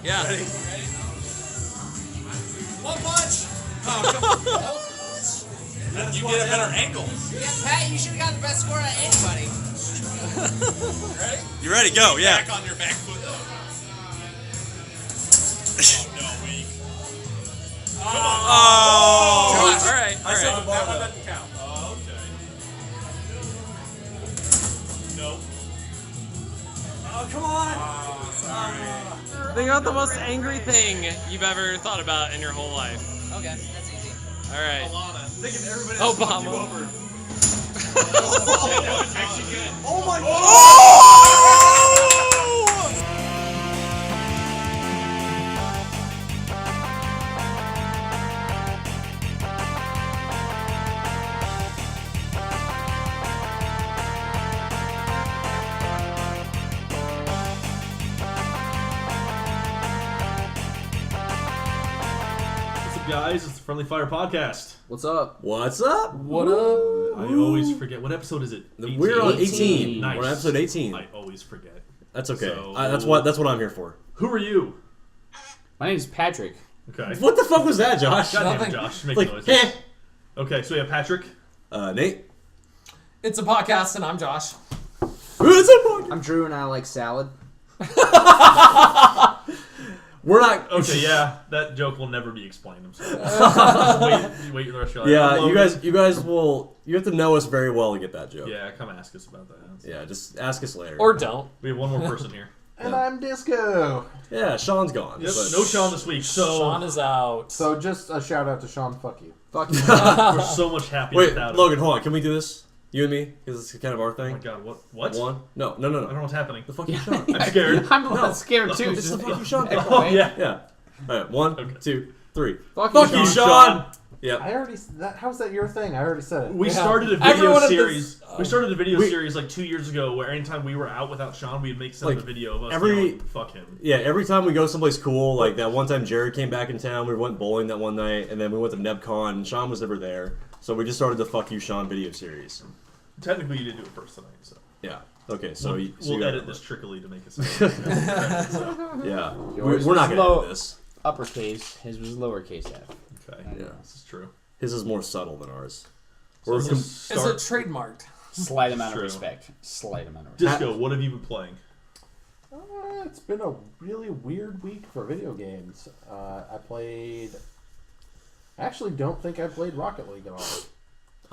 Yeah. Ready? One punch! Oh, come on. You get a better angle. Yeah, Pat, you should have got the best score out of anybody. Ready? You ready? Go, yeah. Back on your back foot, though. Oh, no, weak. Come on. Oh! Josh. All right. I said that one doesn't count. Oh, okay. Nope. Oh, come on. Sorry. Think about the most angry thing you've ever thought about in your whole life. Okay, that's easy. All right. Alana. Think of everybody Obama. that's fucked you over. That was actually good. Oh my god! What's up, guys? It's the Friendly Fire Podcast. What's up? What's up? What up? I always forget. What episode is it? We're on 18. Nice. We're on episode 18. I always forget. That's okay. So- That's what I'm here for. Who are you? My name's Patrick. Okay. What the fuck was that, Josh? God damn it, Nothing. Josh. Make Like, noises. eh. Okay, so we have Patrick. Nate. It's a podcast, and I'm Josh. Who's up? I'm Drew, and I like salad. We're not. Okay, yeah, that joke will never be explained. I'm sorry. wait the rest of your life. Yeah, Logan. you guys will. You have to know us very well to get that joke. Yeah, come ask us about that. Yeah, just ask us later. Or don't. We have one more person here. And I'm Disco. Yeah, Sean's gone. Yep, but- no Sean this week. So Sean is out. So just a shout out to Sean. Fuck you. Fuck you. we're so much happier Wait, without him. Logan, hold on. Can we do this? You and me? Because it's kind of our Oh thing. my god, what? One? No. I don't know what's happening. The fuck you, Sean? I'm scared. I'm scared too. It's the fuck you, Sean. Oh, yeah. Yeah. All right. One, Okay. 2, 3. Fuck Fuck you, Sean. Yep. I already. How's that your thing? I already said it. We Yeah. started a Everyone video at series. this- We started a video We- series like 2 years ago where anytime we were out without Sean, we'd make some Like, a video of us every- going, fuck him. Yeah, every time we go someplace cool, like that one time Jared came back in town, we went bowling that one night, and then we went to NebCon, and Sean was never there. So we just started the Fuck You Sean video series. Technically, you did do it first tonight, so Yeah. Okay, so you, so we'll you edit gotta- this trickily to make it sound. So, Yeah. Yours We're not was going to low- edit this. Uppercase. His was lowercase f. okay, Yeah. this is true. His is more subtle than ours. So We're let's com- just Is it start. trademarked? Slight amount of True. respect. Slight amount of respect. Disco, what have you been playing? It's been a really weird week for video games. I played. I actually don't think I played Rocket League at all.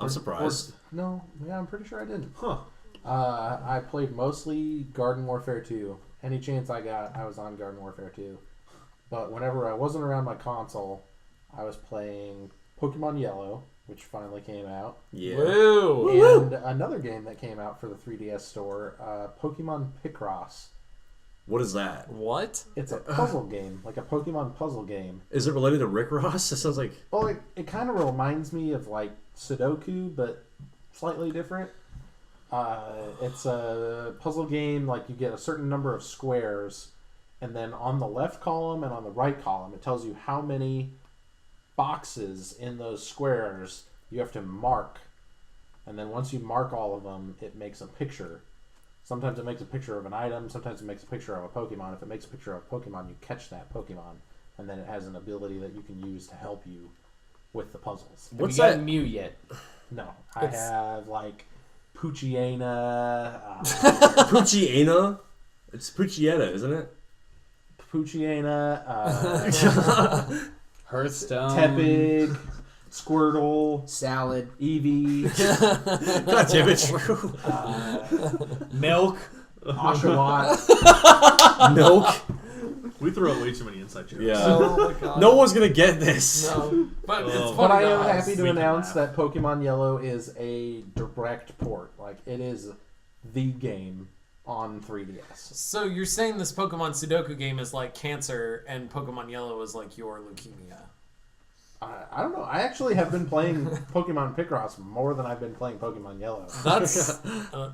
I'm surprised. No, yeah, I'm pretty sure I didn't. Huh. I played mostly Garden Warfare 2. Any chance I got, I was on Garden Warfare 2. But whenever I wasn't around my console, I was playing Pokemon Yellow, which finally came out. Yeah. Woo! And another game that came out for the 3DS store, Pokemon Picross. What is that? What? It's a puzzle game, like a Pokemon puzzle game. Is it related to Rick Ross? That sounds like... Well, it kind of reminds me of like Sudoku, but slightly different. It's a puzzle game, like you get a certain number of squares, and then on the left column and on the right column, it tells you how many boxes in those squares you have to mark. And then once you mark all of them, it makes a picture. Sometimes it makes a picture of an item, sometimes it makes a picture of a Pokemon. If it makes a picture of a Pokemon, you catch that Pokemon, and then it has an ability that you can use to help you with the puzzles. What's Have you that? got Mew yet? No, I have like Poochyena, Pucciana? It's Puccietta, isn't it? Poochyena, Hearthstone. Tepig, Squirtle, Salad. Eevee, God damn it. Milk. Oshawott. Milk? We throw out way too many inside jokes. Yeah. Oh my god. No one's going to get this. No. But it's Oh. fun. But I am guys. happy to We can announce laugh. that Pokemon Yellow is a direct port. Like, it is the game on 3DS. So you're saying this Pokemon Sudoku game is like cancer, and Pokemon Yellow is like your leukemia? I don't know. I actually have been playing Pokemon Picross more than I've been playing Pokemon Yellow. That's that's an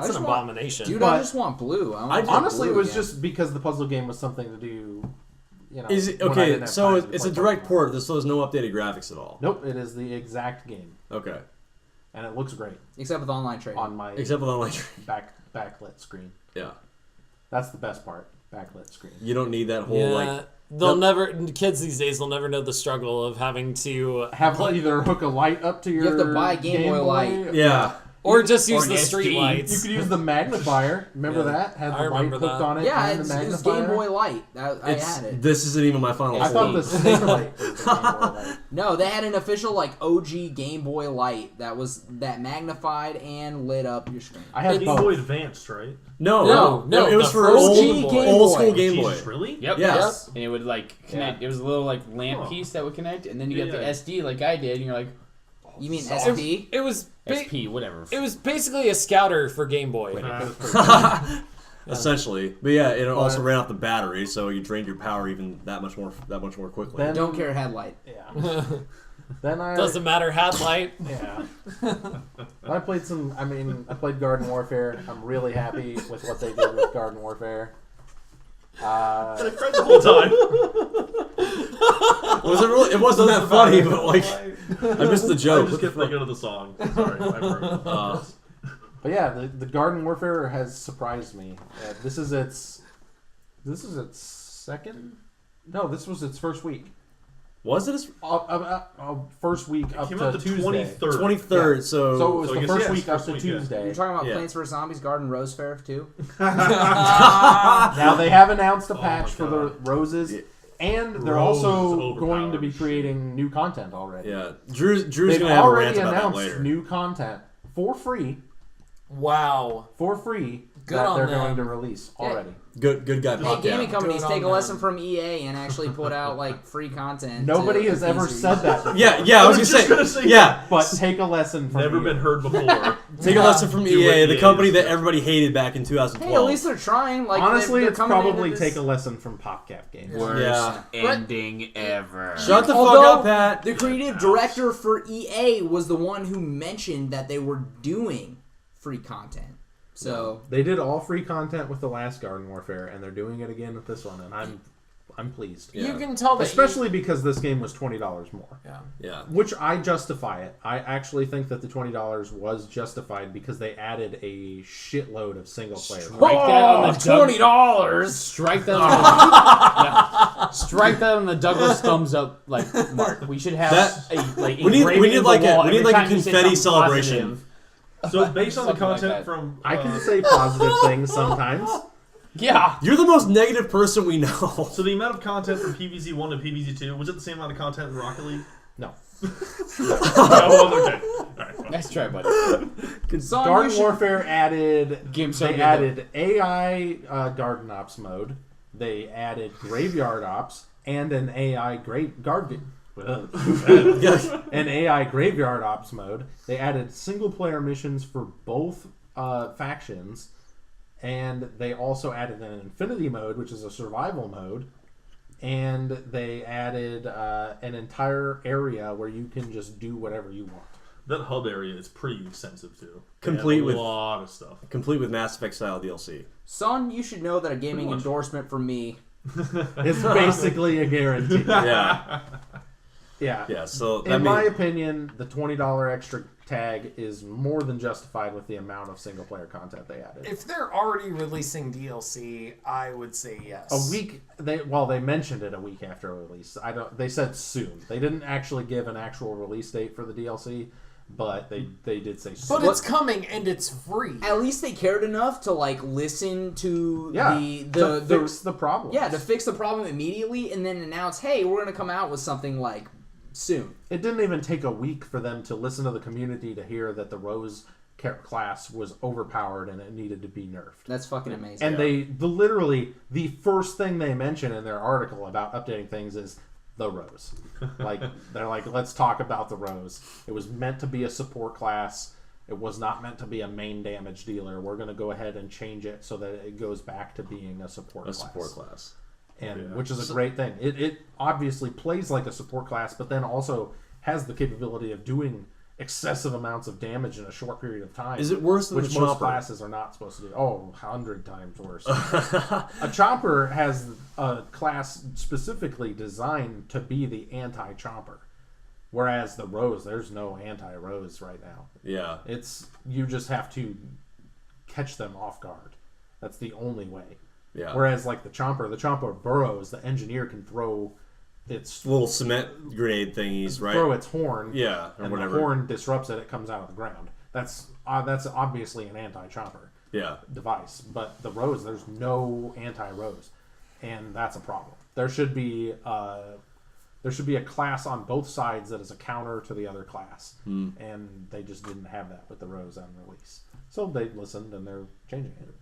just want- abomination. Dude, But- I just want blue. I want Honestly, blue it was again. just because the puzzle game was something to do, you know. Is it when I okay? didn't have So time to it's a play direct Pokemon. port. So there's no updated graphics at all. Nope, it is the exact game, Okay, and it looks great Except with online trading. on my except with online. backlit screen. Yeah. That's the best part. backlit screen. You don't need that whole Yeah. like. They'll never. Kids these days will never know the struggle of having to Have either hook a light up to your. have to buy a Game Boy light. Yeah. or just use Or the an street SD. You lights. could use the magnifier. Remember Yeah. that? Had I the light remember hooked that. on it. Yeah, and the it's magnifier. Game Boy Light. I It's, had it. this isn't even my final. I thought the fold. Snake Light was the Game Boy light. No, they had an official like OG Game Boy Light that magnified and lit up your screen. I had Game both. Boy Advanced, right? No, No, it was the for first old, Game Boy. old school Boy. Game Boy. Jesus, really? Yep. Yes. And it would like connect. It was a little like lamp Huh. piece that would connect, and then you Yeah, get the yeah. SD like I did, and you're like You mean Soft. SP? It was. SP, whatever. It was basically a scouter for Game Boy. Essentially, but yeah, it also ran off the battery, so you drained your power even that much more quickly. Then- Don't care headlight. Yeah. Then I Doesn't matter. Had light. Yeah. I played some. I mean, I played Garden Warfare. I'm really happy with what they did with Garden Warfare. I cried the whole time. Was it really? It wasn't that funny, but like I missed the I joke. just kept thinking of the song. Sorry, I broke it. But yeah, the Garden Warfare has surprised me. This is its second. No, this was its first week. Was it First week It up came to out the Tuesday. 23rd. 23rd? So it So was So I the guess, first yes, week up first to week, yeah. Tuesday. You're talking about Yeah. Plants vs Zombies Garden Rose Fair too? Now they have announced a Oh patch my for the God. roses, and they're Rose also is going to be overpowered. creating new content already. yeah, Drew's They've gonna have a already rant about that announced later. new content for free. Wow. Good on they're them. going to release already. Good guy. Hey, Pop gaming down. companies Good take a on lesson them. from EA and actually put out like free content. Nobody to has ever appease said your that. Before. Yeah, I was just gonna gonna say, say yeah. But take a lesson from Never EA. been heard before. Take a lesson from Do what EA, the EA company is. that everybody hated back in 2012. Hey, at least they're trying. Like Honestly, they're it's coming into probably this- take a lesson from PopCap Games. Worst Yeah. ending ever. Shut the fuck Although up, Pat. The creative director for EA was the one who mentioned that they were doing free content. So They did all free content with the last Garden Warfare, and they're doing it again with this one, and I'm pleased. Yeah. You can tell that. Especially because this game was $20 more. Yeah. Which I justify it. I actually think that the $20 was justified because they added a shitload of single player. Strike that on the $20. Strike that. On strike that on the Douglas thumbs up like mark. We should have That- a like we need engraving of the like a wall we need every like a time you say confetti something celebration. positive. So based on the Something like content that. from I can say positive things sometimes. Yeah. You're the most negative person we know. so the amount of content from PvZ 1 to PvZ 2 was it the same amount of content in Rocket League? No. Oh, okay. All right, fine. Nice try, buddy. Son, Garden you should- Warfare added. Game so They good, added AI Garden Ops mode. They added Graveyard Ops and an AI an AI Graveyard Ops mode. They added single player missions for both factions, and they also added an Infinity mode, which is a survival mode. And they added an entire area where you can just do whatever you want. That hub area is pretty extensive too. Complete They have with- a lot of stuff. Complete with Mass Effect style DLC. Son, you should know that a gaming Pretty much. endorsement from me. It's basically a guarantee. Yeah. Yeah. Yeah. So that In my means opinion, the $20 extra tag is more than justified with the amount of single player content they added. If they're already releasing DLC, I would say yes. A week they mentioned it a week after release. They said soon. They didn't actually give an actual release date for the DLC, but they did say soon. But it's coming and it's free. At least they cared enough to like listen to to fix the problem. to fix the problem immediately and then announce, hey, we're gonna come out with something like soon. It didn't even take a week for them to listen to the community to hear that the Rose class was overpowered and it needed to be nerfed. That's fucking amazing. And literally the first thing they mention in their article about updating things is the Rose. Like they're like, let's talk about the Rose. It was meant to be a support class. It was not meant to be a main damage dealer. We're going to go ahead and change it so that it goes back to being a support class. support class. And which is a great thing. It obviously plays like a support class, but then also has the capability of doing excessive amounts of damage in a short period of time. Is it worse than which the most Chopper? classes are not supposed to do? Oh, 100 times worse. A Chopper has a class specifically designed to be the anti-Chopper, whereas the Rose, there's no anti-Rose right now. Yeah. You just have to catch them off guard. That's the only way. Yeah. Whereas like the Chomper burrows. The engineer can throw its Little cement grenade thingies, right? throw its horn. Yeah, or and whatever. the horn disrupts it. It comes out of the ground. That's obviously an anti-chopper Yeah. device. But the rose, there's no anti-rose, and that's a problem. There should be a class on both sides that is a counter to the other class, and they just didn't have that with the rose on release. So they listened and they're changing it.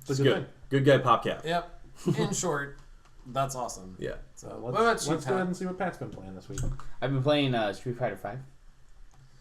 It's a good thing. Good guy, PopCap. Yep. In short, that's awesome. Yeah. So Let's, what about you, let's go Pat? ahead and see what Pat's been playing this week. I've been playing Street Fighter 5.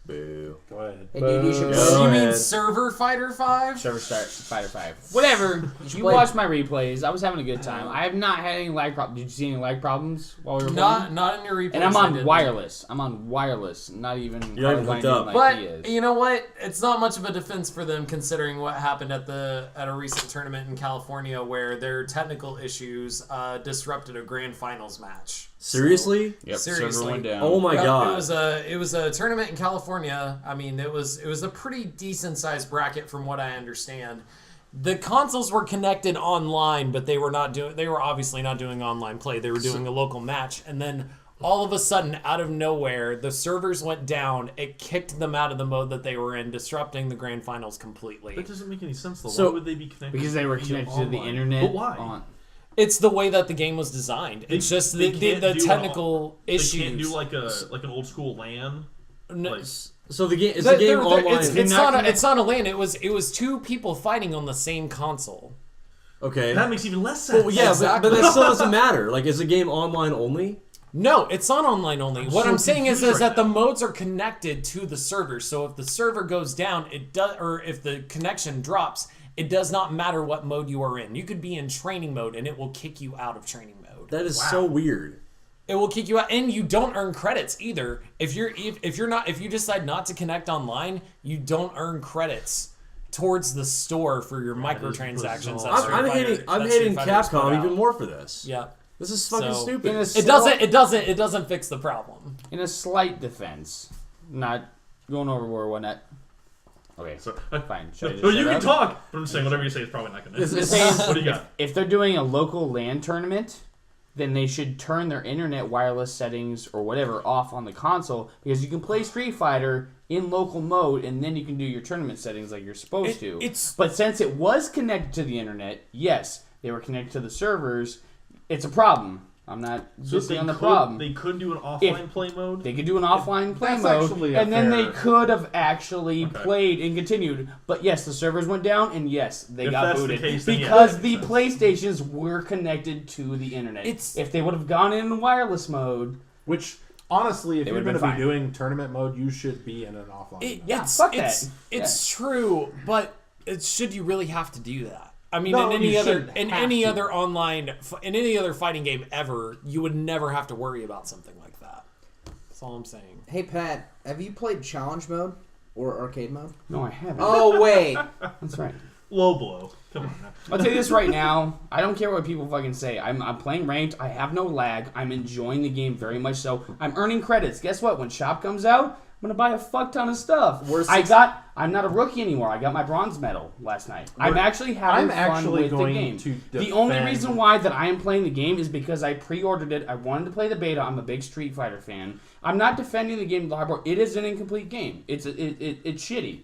Boo. Go ahead. Hey, dude, you should Go You mean ahead. Server Fighter 5? Server Start Fighter 5. Whatever. You play- watched my replays. I was having a good time. I have not had any lag problems. Did you see any lag problems while we were playing? Not in your replays. And I'm I on didn't. wireless. I'm on wireless. Not even You're not even hooked up. like But he is. you know what? It's not much of a defense for them considering what happened at a recent tournament in California where their technical issues disrupted a grand finals match. Seriously? Yep, seriously. server went down. Oh my Yep, god. It was a tournament in California. I mean, it was a pretty decent sized bracket from what I understand. The consoles were connected online, but they were obviously not doing online play. They were doing a local match, and then all of a sudden, out of nowhere, the servers went down. It kicked them out of the mode that they were in, disrupting the grand finals completely. That doesn't make any sense though. So- Why would they be connected? Because they were via connected to the online? internet. But why? It's the way that the game was designed. It's just They the can't do technical They issues. can't do like an old school LAN. No, Like, So the game is the game online. it's not a LAN. It was two people fighting on the same console. Okay. that makes even less sense. Well, yeah, Exactly. but that still doesn't matter. Like, is the game online only? No, it's not online only. What so I'm saying is confused right that the now. modes are connected to the server. So if the server goes down, it does, or if the connection drops, it does not matter what mode you are in. You could be in training mode, and it will kick you out of training mode. That is so weird. It will kick you out, and you don't earn credits either. If you decide not to connect online, you don't earn credits towards the store for your microtransactions. that Street I'm Fighter- hating that Street Fighter has put Capcom out. even more for this. Yeah. This is fucking So- stupid. It doesn't fix the problem. In a slight defense, not going overboard or whatnot. Okay, So, fine. Should I just no, shut you can up? talk. But I'm saying whatever you say is probably not going to. The thing is, What do you got? if they're doing a local LAN tournament, then they should turn their internet wireless settings or whatever off on the console, because you can play Street Fighter in local mode and then you can do your tournament settings like you're supposed to. But since it was connected to the internet, yes, they were connected to the servers, it's a problem. I'm not dissing on the problem. They could do an offline play mode. They could do an offline play That's mode, actually a and then they fair- could have actually played and continued. But yes, the servers went down, and yes, they If got that's the booted case, then yeah, because that the makes PlayStations were connected to the internet. It's- If they would have gone in wireless mode, Which, honestly, if They you're would've going been to be fine. doing tournament mode, you should be in an offline mode. fuck It's true, but should you really have to do that? I mean, No, in any you other shouldn't in have any to. other online in any other fighting game ever, you would never have to worry about something like that. That's all I'm saying. Hey Pat, have you played challenge mode or arcade mode? no, I haven't. Oh wait, That's right. Low blow. Come on now. I'll tell you this right now. I don't care what people fucking say. I'm playing ranked. I have no lag. I'm enjoying the game very much so. I'm earning credits. Guess what? When Shop comes out, I'm gonna buy a fuck ton of stuff. I'm not a rookie anymore. I got my bronze medal last night. I'm actually having fun with the game. The only reason why that I am playing the game is because I pre-ordered it. I wanted to play the beta. I'm a big Street Fighter fan. I'm not defending the game to the hardcore. It is an incomplete game. It's shitty.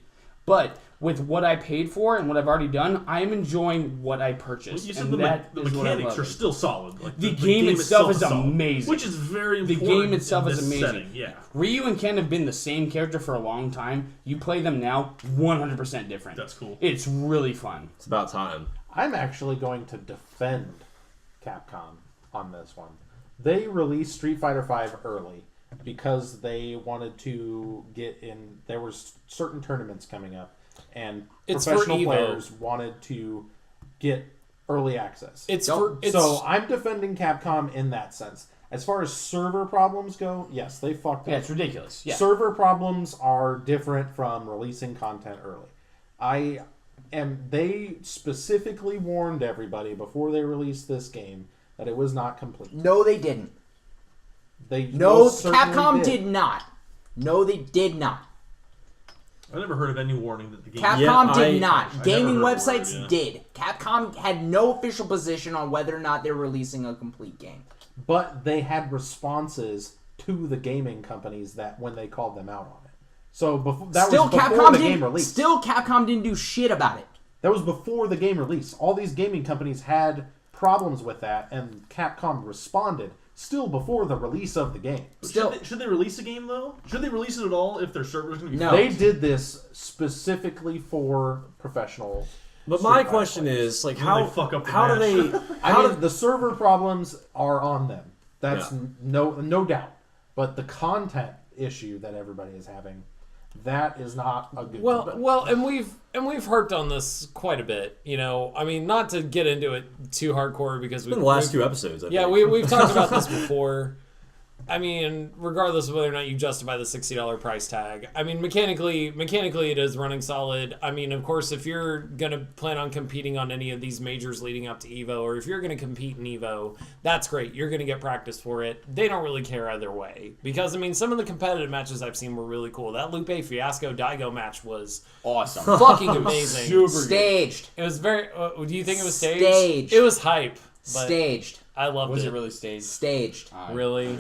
But with what I paid for and what I've already done, I am enjoying what I purchased. You said and the that is what I mechanics love. are still solid. Like, The game itself is solid, amazing. which is very The important. game itself in is this amazing. Setting. Yeah. Ryu and Ken have been the same character for a long time. You play them now, 100% different. That's cool. It's really fun. It's about time. I'm actually going to defend Capcom on this one. They released Street Fighter V early because they wanted to get in. There were certain tournaments coming up, and It's for professional Evo. players wanted to get early access. So I'm defending Capcom in that sense. As far as server problems go, yes, they fucked up. Yeah, it's ridiculous. Yeah. Server problems are different from releasing content early. They specifically warned everybody before they released this game that it was not complete. no, they didn't. They No, most certainly Capcom did not. No, they did not. I never heard of any warning that the game. Capcom did I not. never Gaming heard a word, websites yeah. did. Capcom had no official position on whether or not they're releasing a complete game. But they had responses to the gaming companies that when they called them out on it. So that was before the game release. Still, Capcom didn't do shit about it. That was before the game release. All these gaming companies had problems with that, and Capcom responded still before the release of the game. Still, Should they release a game though? Should they release it at all if their server's going to be? No. They did this specifically for professional. But Street my Fighter question players. is, like, When how they fuck up the how do match. they? I mean, the server problems are on them. That's Yeah. no doubt. But the content issue that everybody is having, that is not a good. Well, and we've harped on this quite a bit. You know, I mean, not to get into it too hardcore because in the last 2 episodes, I think. we've talked about this before. I mean, regardless of whether or not you justify the $60 price tag, I mean, mechanically it is running solid. I mean, of course, if you're gonna plan on competing on any of these majors leading up to Evo, or if you're gonna compete in Evo, that's great. You're gonna get practice for it. They don't really care either way because I mean, some of the competitive matches I've seen were really cool. That Lupe Fiasco Daigo match was Awesome. fucking amazing. Super staged. It was very. Do you think it was staged? Staged. It was hype. But Staged. I loved Was it. it really staged? Staged. Really?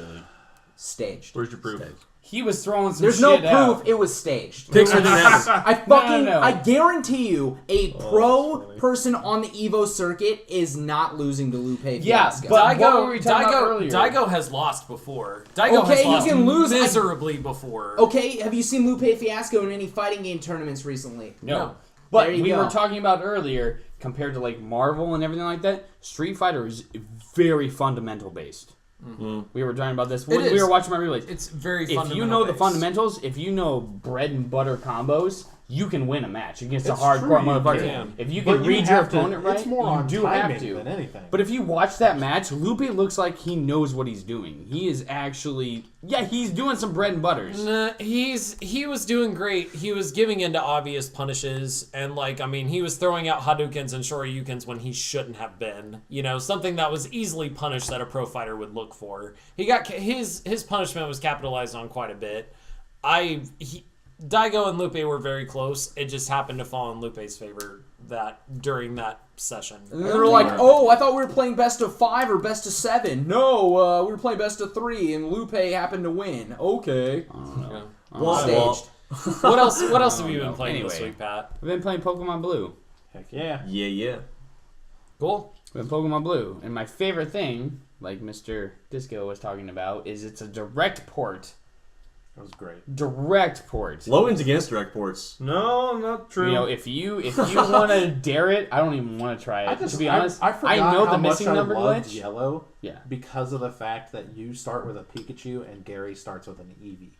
Staged. Where's your proof? He was throwing some There's no shit out. proof it was staged. Picture didn't happen. I fucking, No. I guarantee you, a pro funny. person on the Evo circuit is not losing to Lupe Yeah, Fiasco. but what were we talking about earlier? Daigo has lost before. Daigo Okay, has you lost can lose. miserably before. Okay, have you seen Lupe Fiasco in any fighting game tournaments recently? No. No. But There you we go. were talking about earlier, compared to like Marvel and everything like that, Street Fighter is very fundamental based. We were talking about this when we is. were watching my relays. It's very If you fundamental know the based. fundamentals, if you know bread and butter combos, you can win a match against a It's hardcore true, you motherfucker. can. If you But can read your have to- opponent right, it's more you on do timing have to. than anything. But if you watch that match, Lupe looks like he knows what he's doing. He is actually, he's doing some bread and butters. Nah, he was doing great. He was giving into obvious punishes, and like I mean, he was throwing out Hadoukens and Shoryukens when he shouldn't have been. You know, something that was easily punished that a pro fighter would look for. He got his punishment was capitalized on quite a bit. Daigo and Lupe were very close. It just happened to fall in Lupe's favor during that session. And they were like, oh, I thought we were playing best of 5 or best of 7. No, we were playing best of 3, and Lupe happened to win. Okay. Yeah. Staged. What else have you been playing this Anyway. week, Pat? We've been playing Pokemon Blue. Heck yeah. Yeah. Cool. We've been Pokemon Blue. And my favorite thing, like Mr. Disco was talking about, is it's a direct port. That was great. Direct port. Logan's against direct ports. No, not true. You know, if you want to dare it, I don't even want to try it. To be honest, I forgot know how the missing much number I loved glitch. Yellow Yeah. because of the fact that you start with a Pikachu and Gary starts with an Eevee.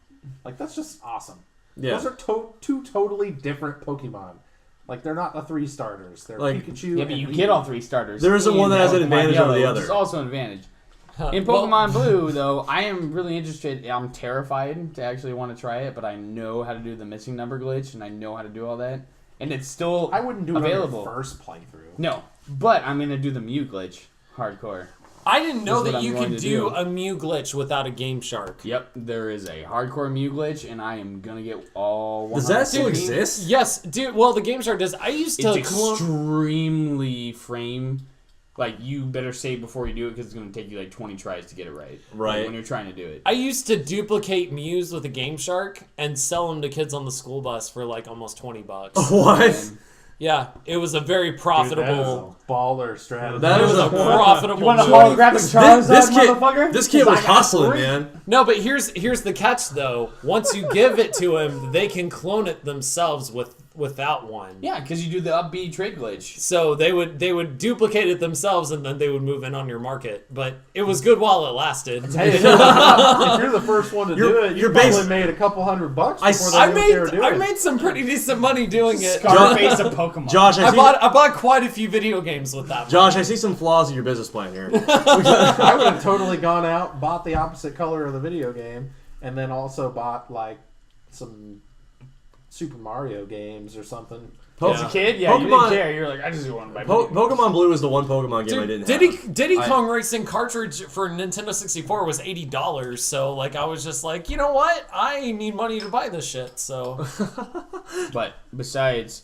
Like, that's just awesome. Yeah. Those are two totally different Pokemon. Like, they're not the 3 starters. They're Like- Pikachu Yeah, but and you Eevee. get all 3 starters. There isn't one that has an Pokemon advantage over the Yellow, other. Which is also an advantage. In Well- Pokemon Blue, though, I am really interested. I'm terrified to actually want to try it, but I know how to do the missing number glitch, and I know how to do all that. And it's still I wouldn't do it available. on your first playthrough. No, but I'm going to do the Mew glitch hardcore. I didn't know That's what that I'm you going could to do do. a Mew glitch without a Game Shark. Yep, there is a hardcore Mew glitch, and I am going to get all 100%. Does that still exist? Yes, dude. Well, the Game Shark does. I used to It's extremely frame. Like, you better save before you do it because it's going to take you like 20 tries to get it right. Right. Like, when you're trying to do it. I used to duplicate Mews with a Game Shark and sell them to kids on the school bus for like almost $20. What? Yeah, it was a very Dude, profitable. that is a baller strategy. That It is was a a profitable. You want a move. holographic Charizard, motherfucker? This kid was I got hustling, 3. man. No, but here's the catch though. Once you give it to him, they can clone it themselves without one. Yeah, because you do the up B trade glitch. So they would duplicate it themselves and then they would move in on your market. But it was good while it lasted. Hey, if you're the first one to do it, you you're probably basi- made a couple $100 before I they knew what they were doing. I made some pretty decent money doing it. Scarface of Pokemon. Josh, I bought quite a few video games with that. Josh, I see some flaws in your business plan here. I would have totally gone out, bought the opposite color of the video game, and then also bought like some Super Mario games or something. As a kid, yeah, you didn't Pokemon- care. You're like, I just want to buy Pokemon. Pokemon Blue is the one Pokemon game I Dude, didn't have. Diddy Kong Racing cartridge for Nintendo 64 was $80, so like I was just like, you know what? I need money to buy this shit, so But besides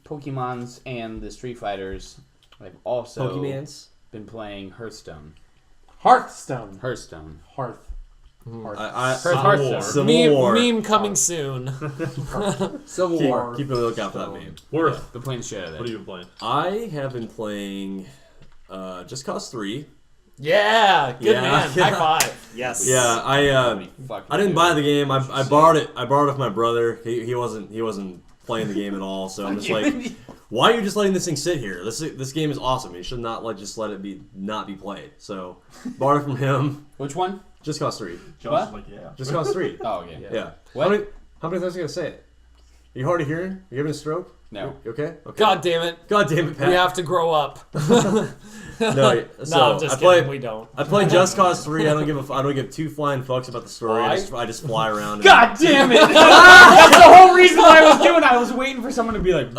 Pokemons and the Street Fighters, I've also Pokemans. been playing Hearthstone. Hearthstone. Hearthstone. Hearth. Hearthstone. Civil War. meme coming soon. Civil War. Keep a lookout for that meme. Worth. Been playing the shit out of What that. have you been playing? I have been playing Just Cause 3. Yeah, good Yeah. man. High five. Yes. Yeah, I didn't buy the game. I borrowed it. I borrowed it from my brother. He wasn't playing the game at all. So I'm just like, why are you just letting this thing sit here? This game is awesome. You should not just let it not be played. So borrowed it from him. Which one? Just Cause 3. Josh What? is like, yeah. Just Cause 3. Oh, okay. Yeah. What? How many times are you gonna say it? Are you hard of hearing? You having a stroke? No. You okay? Okay. God damn it. God damn it, Pat. We have to grow up. No, so No, I'm just I play. kidding. We don't. I play Just Cause 3. I don't give two flying fucks about the story. I just fly around. And, God damn it! That's the whole reason why I was doing it. I was waiting for someone to be like,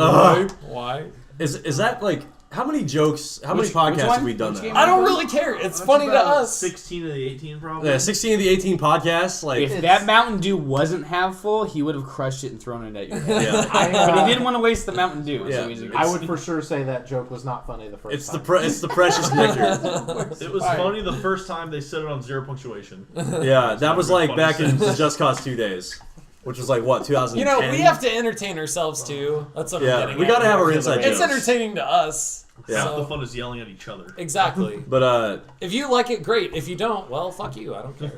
Why? Is that like how many jokes? How Which many podcasts one? have we done Which that? game? I don't really care. It's funny to us. 16 of the 18, probably. Yeah, 16 of the 18 podcasts. Like, if that Mountain Dew wasn't half full, he would have crushed it and thrown it at your head. yeah, But he didn't want to waste the Mountain Dew. Yeah. So he's I would for sure say that joke was not funny the first it's the time. it's the precious nectar. It was funny the first time they set it on 0 punctuation. Yeah, that was like Fun back to in say. the Just Cause 2 days, which was like what 2010. You know, we have to entertain ourselves too. That's what Yeah, I'm getting we at gotta have here. our inside It's jokes. entertaining to us. Yeah. Half the So, fun is yelling at each other. exactly. But If you like it, great. If you don't, well, fuck you. I don't care.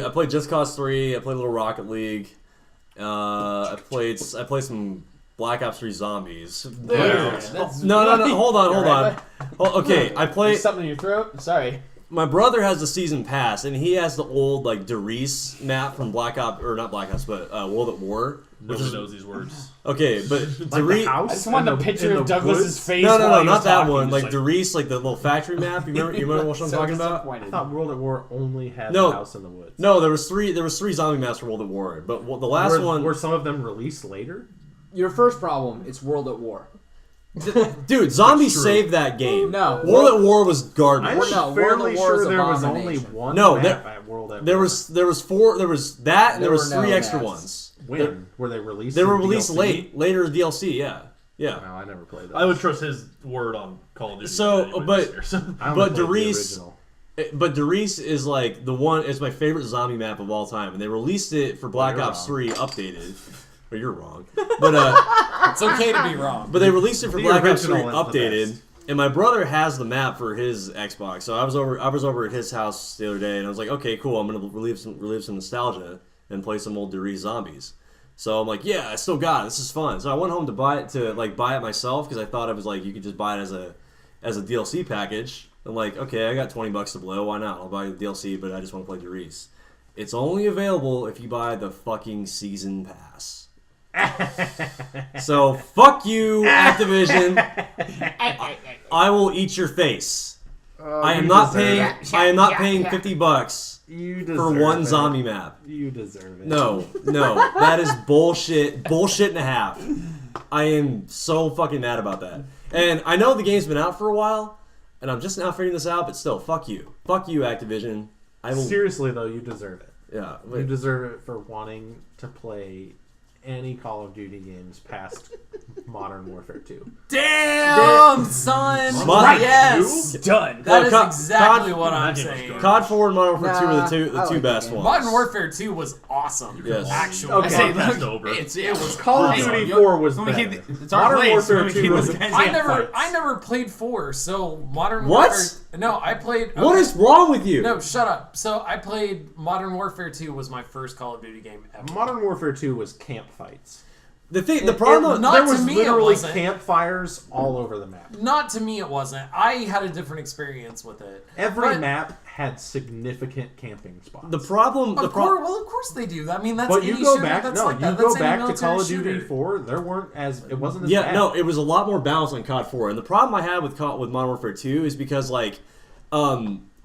I played Just Cause 3. I played a little Rocket League. I played some Black Ops 3 Zombies. No. Hold on. Oh, okay, I played. There's something in your throat? Sorry. My brother has the season pass, and he has the old like Derice map from Black Ops, or not Black Ops, but World at War. Nobody knows these words. Okay, but Like the Derice. house I just wanted a in the- picture in of the Douglas's woods? face. No, while he was not that talking, one. just Like Derice, like the little factory map. You remember what I'm so talking about? disappointed. I thought World at War only had No. the house in the woods. No, there was three zombie maps for World at War, but the last one, Were some of them released later? Your first problem, it's World at War. dude, zombies True. saved that game. No. World at War was garbage. I'm no, World fairly at War is sure there was only Abomination. one No, map at World at There War. was four. There was that, and there There was were no three extra maps. ones. When? Were they released? They were in released DLC? later DLC. Yeah. No, I never played that. I would trust his word on Call of Duty. So, anyway but- this year, so. I only but played the Derice- original. But Derice is like the one. Is my favorite zombie map of all time, and they released it for Black you're Ops wrong. 3 updated. But you're wrong. But It's okay to be wrong. But they released it for The Black Ops 3 original is the updated, best. and my brother has the map for his Xbox. So I was over at his house the other day, and I was like, okay, cool. I'm gonna relive some nostalgia and play some old Derice zombies. So I'm like, yeah, I still got it. This is fun. So I went home to buy it myself because I thought it was like you could just buy it as a DLC package. I'm like, okay, I got $20 to blow. Why not? I'll buy the DLC, but I just want to play Derice. It's only available if you buy the fucking season pass. So fuck you, Activision. I will eat your face. I am not paying. I am not paying $50 You for deserve one it. zombie map. You deserve it. No, that is bullshit. Bullshit and a half. I am so fucking mad about that. And I know the game's been out for a while, and I'm just now figuring this out. But still, fuck you, Activision. I will. Seriously though, you deserve it. Yeah. You deserve it for wanting to play any Call of Duty games past Modern Warfare 2. Damn, son. Right. Yes. Done. That is COD exactly what that I'm game was saying. good. COD 4 and Modern Warfare 2 Nah, are I the like two that best game. ones. Modern Warfare 2 was awesome. Yes. Actually. Okay. Podcast over. It was Call of awesome. Duty 4 was Let me better. keep it's our Modern place. Warfare Let me 2 keep was those guys I in never, fights. I never played 4, so Modern What? Warfare. No, I played. Okay. What is wrong with you? No, shut up. So I played Modern Warfare 2 was my first Call of Duty game ever. Modern Warfare 2 was camp fights. The problem. not There to was me, it literally wasn't. campfires all over the map. Not to me, it wasn't. I had a different experience with it. Every But- map had significant camping spots. The problem. Of course they do. I mean, that's but any you go shooter back. that's No, like you that. go That's any back to military Call of Duty shooter. 4. There weren't as it wasn't as Yeah, bad. no, it was a lot more balanced on COD 4, and the problem I had with Modern Warfare 2 is because like,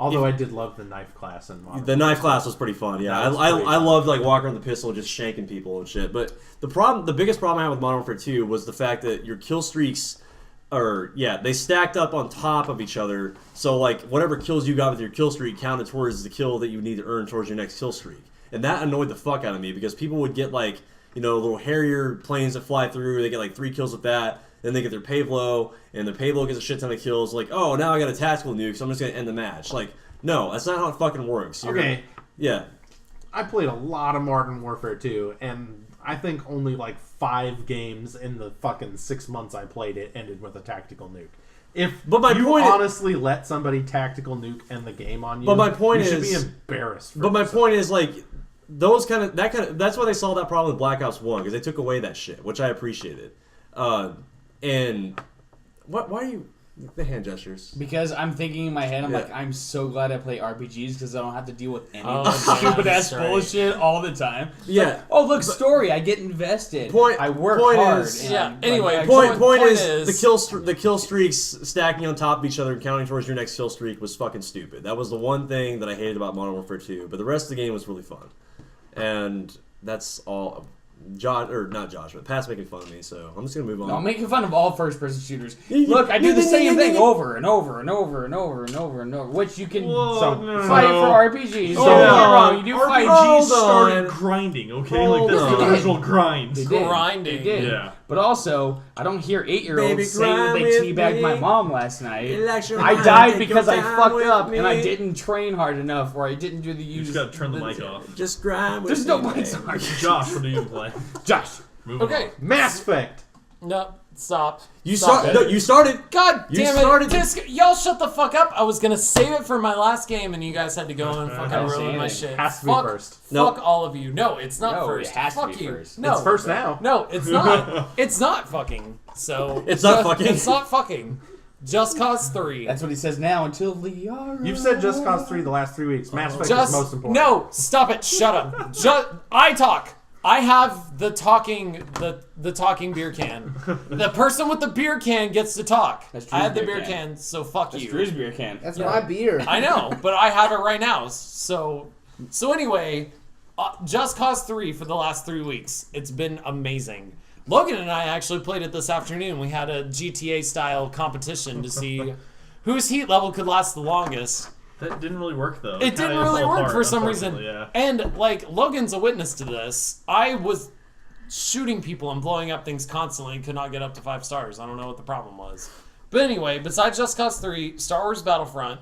Although I did love the knife class and The knife class was pretty fun. Yeah, That was I pretty I fun. loved like walking around the pistol, just shanking people and shit. But the biggest problem I had with Modern Warfare 2 was the fact that your kill streaks, they stacked up on top of each other. So like whatever kills you got with your kill streak counted towards the kill that you need to earn towards your next kill streak, and that annoyed the fuck out of me because people would get like little Harrier planes that fly through. They get like 3 kills with that. Then they get their Pavlo, and their Pavlo gets a shit ton of kills. Like, oh, now I got a tactical nuke, so I'm just gonna end the match. Like, no, that's not how it fucking works. Okay. Yeah. I played a lot of Modern Warfare 2, and I think only like 5 games in the fucking 6 months I played it ended with a tactical nuke. But my You point honestly let somebody tactical nuke end the game on you, But my point you should is- be embarrassed. For But my yourself. point is like that's why they solved that problem with Black Ops 1 because they took away that shit, which I appreciated. And why are you the hand gestures? Because I'm thinking in my head, I'm Yeah. like, I'm so glad I play RPGs because I don't have to deal with any Oh, stupid yeah, ass that's right. bullshit all the time. It's Yeah. like, oh, look, story. I get invested. Point- I work point hard. is- and Yeah, I'm, anyway, like, Point Point is is- the kill streaks stacking on top of each other and counting towards your next kill streak was fucking stupid. That was the one thing that I hated about Modern Warfare 2. But the rest of the game was really fun, and that's all. Not Josh, but Pat's making fun of me, so I'm just gonna move on. No, I'm making fun of all first-person shooters. Look, I do the same thing over and over and over and over and over and over, which you can fight for RPGs. So, Don't get me wrong, you do fight. RPGs Hold started on. grinding, okay? Hold Like, that's on. the original grind. They did. Grinding. They did. Yeah. But also, I don't hear 8-year-olds Baby, saying that they grind with teabagged my me. mom last night. Election I night, died take because your I time fucked with up and I me. didn't train hard enough, or I didn't do the You use. just gotta turn the mic off. Just grind with There's no me, mics baby. on. Josh, what do you play? Josh. Moving Okay. on. Mass Effect. No, stop. You Stop start. No, you started. God You damn started- it! Y'all shut the fuck up. I was gonna save it for my last game, and you guys had to go and fucking didn't say ruin my anything. shit. Has to be fuck, first. Nope. Fuck all of you. No, it's not No, first. it has to fuck be you. first. No, It's first now. No, it's not. It's not fucking. So It's not fucking. It's not fucking. Just Cause 3. That's what he says now until Liara. You've said Just Cause 3 the last 3 weeks. Mass Effect Just is most important. no. Stop it. Shut up. I talk. I have the talking beer can. The person with the beer can gets to talk. That's Drew's I have the beer beer can. can, so fuck That's you. Drew's beer can. That's my beer. I know, but I have it right now. So anyway, Just Cause 3 for the last 3 weeks. It's been amazing. Logan and I actually played it this afternoon. We had a GTA style competition to see whose heat level could last the longest. That didn't really work, though. It didn't kinda really fell work apart, for some reason. unfortunately, Yeah. And like Logan's a witness to this. I was shooting people and blowing up things constantly and could not get up to 5 stars. I don't know what the problem was. But anyway, besides Just Cause 3, Star Wars Battlefront,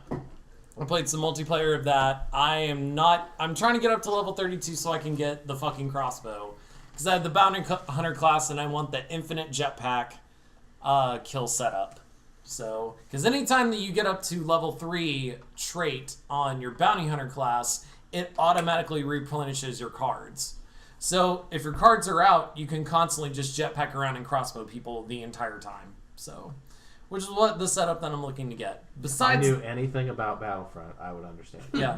I played some multiplayer of that. I'm trying to get up to level 32 so I can get the fucking crossbow. Because I have the Bounty Hunter class and I want the infinite jetpack kill setup. So, because anytime that you get up to level 3 trait on your Bounty Hunter class, it automatically replenishes your cards. So, if your cards are out, you can constantly just jetpack around and crossbow people the entire time. So, which is what the setup that I'm looking to get. If I Besides, knew anything about Battlefront, I would understand. yeah.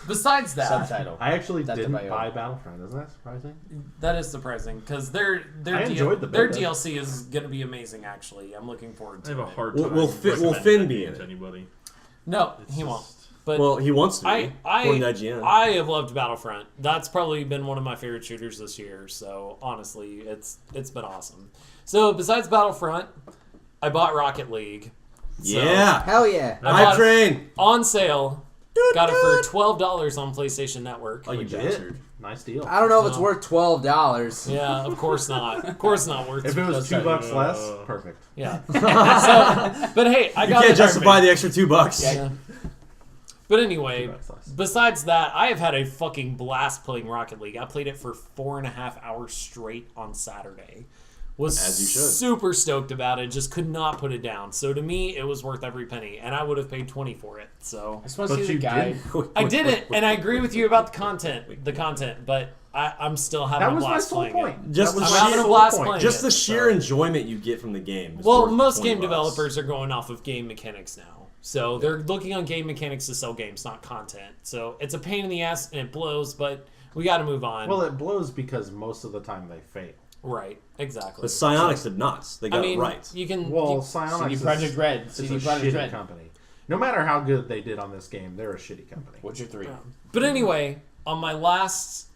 Besides that, Subtitle. I actually That's didn't the bio. buy Battlefront. Isn't that surprising? that is surprising because their I enjoyed the their beta. DLC is going to be amazing. Actually, I'm looking forward I to have a it. hard Will- time. will Finn recommending be that in game to it? anybody. No, It's he just- won't. But Well, he wants to be. according to IGN. I have loved Battlefront. That's probably been one of my favorite shooters this year. So honestly, it's been awesome. So besides Battlefront, I bought Rocket League. So, yeah. Hell yeah. I Hype bought it train. on sale. Got it for $12 on PlayStation Network. Oh, you Legit. bastard. Nice deal. I don't know if it's No. worth $12. Yeah, of course not. Of course not worth. If it was that's $2 right. less, perfect. Yeah. So, but hey, I You got can't it. justify the extra $2. Yeah. But anyway, $2 less. besides that, I have had a fucking blast playing Rocket League. I played it for 4.5 hours straight on Saturday. Was As you should. super stoked about it. Just could not put it down. So to me, it was worth every penny, and I would have paid $20 for it. So I just want to But see you the guy. I did it, and I agree with you about the content. But I'm still having That a was my blast sole playing point. it. Just That the was I'm my having a sole blast point. playing Just it, the so. sheer enjoyment you get from the game. is Well, worth most $20. game developers are going off of game mechanics now. So they're looking on game mechanics to sell games, not content. So it's a pain in the ass and it blows, but we got to move on. Well, it blows because most of the time they fail. right, exactly. But Psyonix did not. They got I mean, it right. you can. Well, you- Psyonix CD Projekt Red. is CD a Projekt shitty Red. company. No matter how good they did on this game, they're a shitty company. What's your 3? But anyway, on my last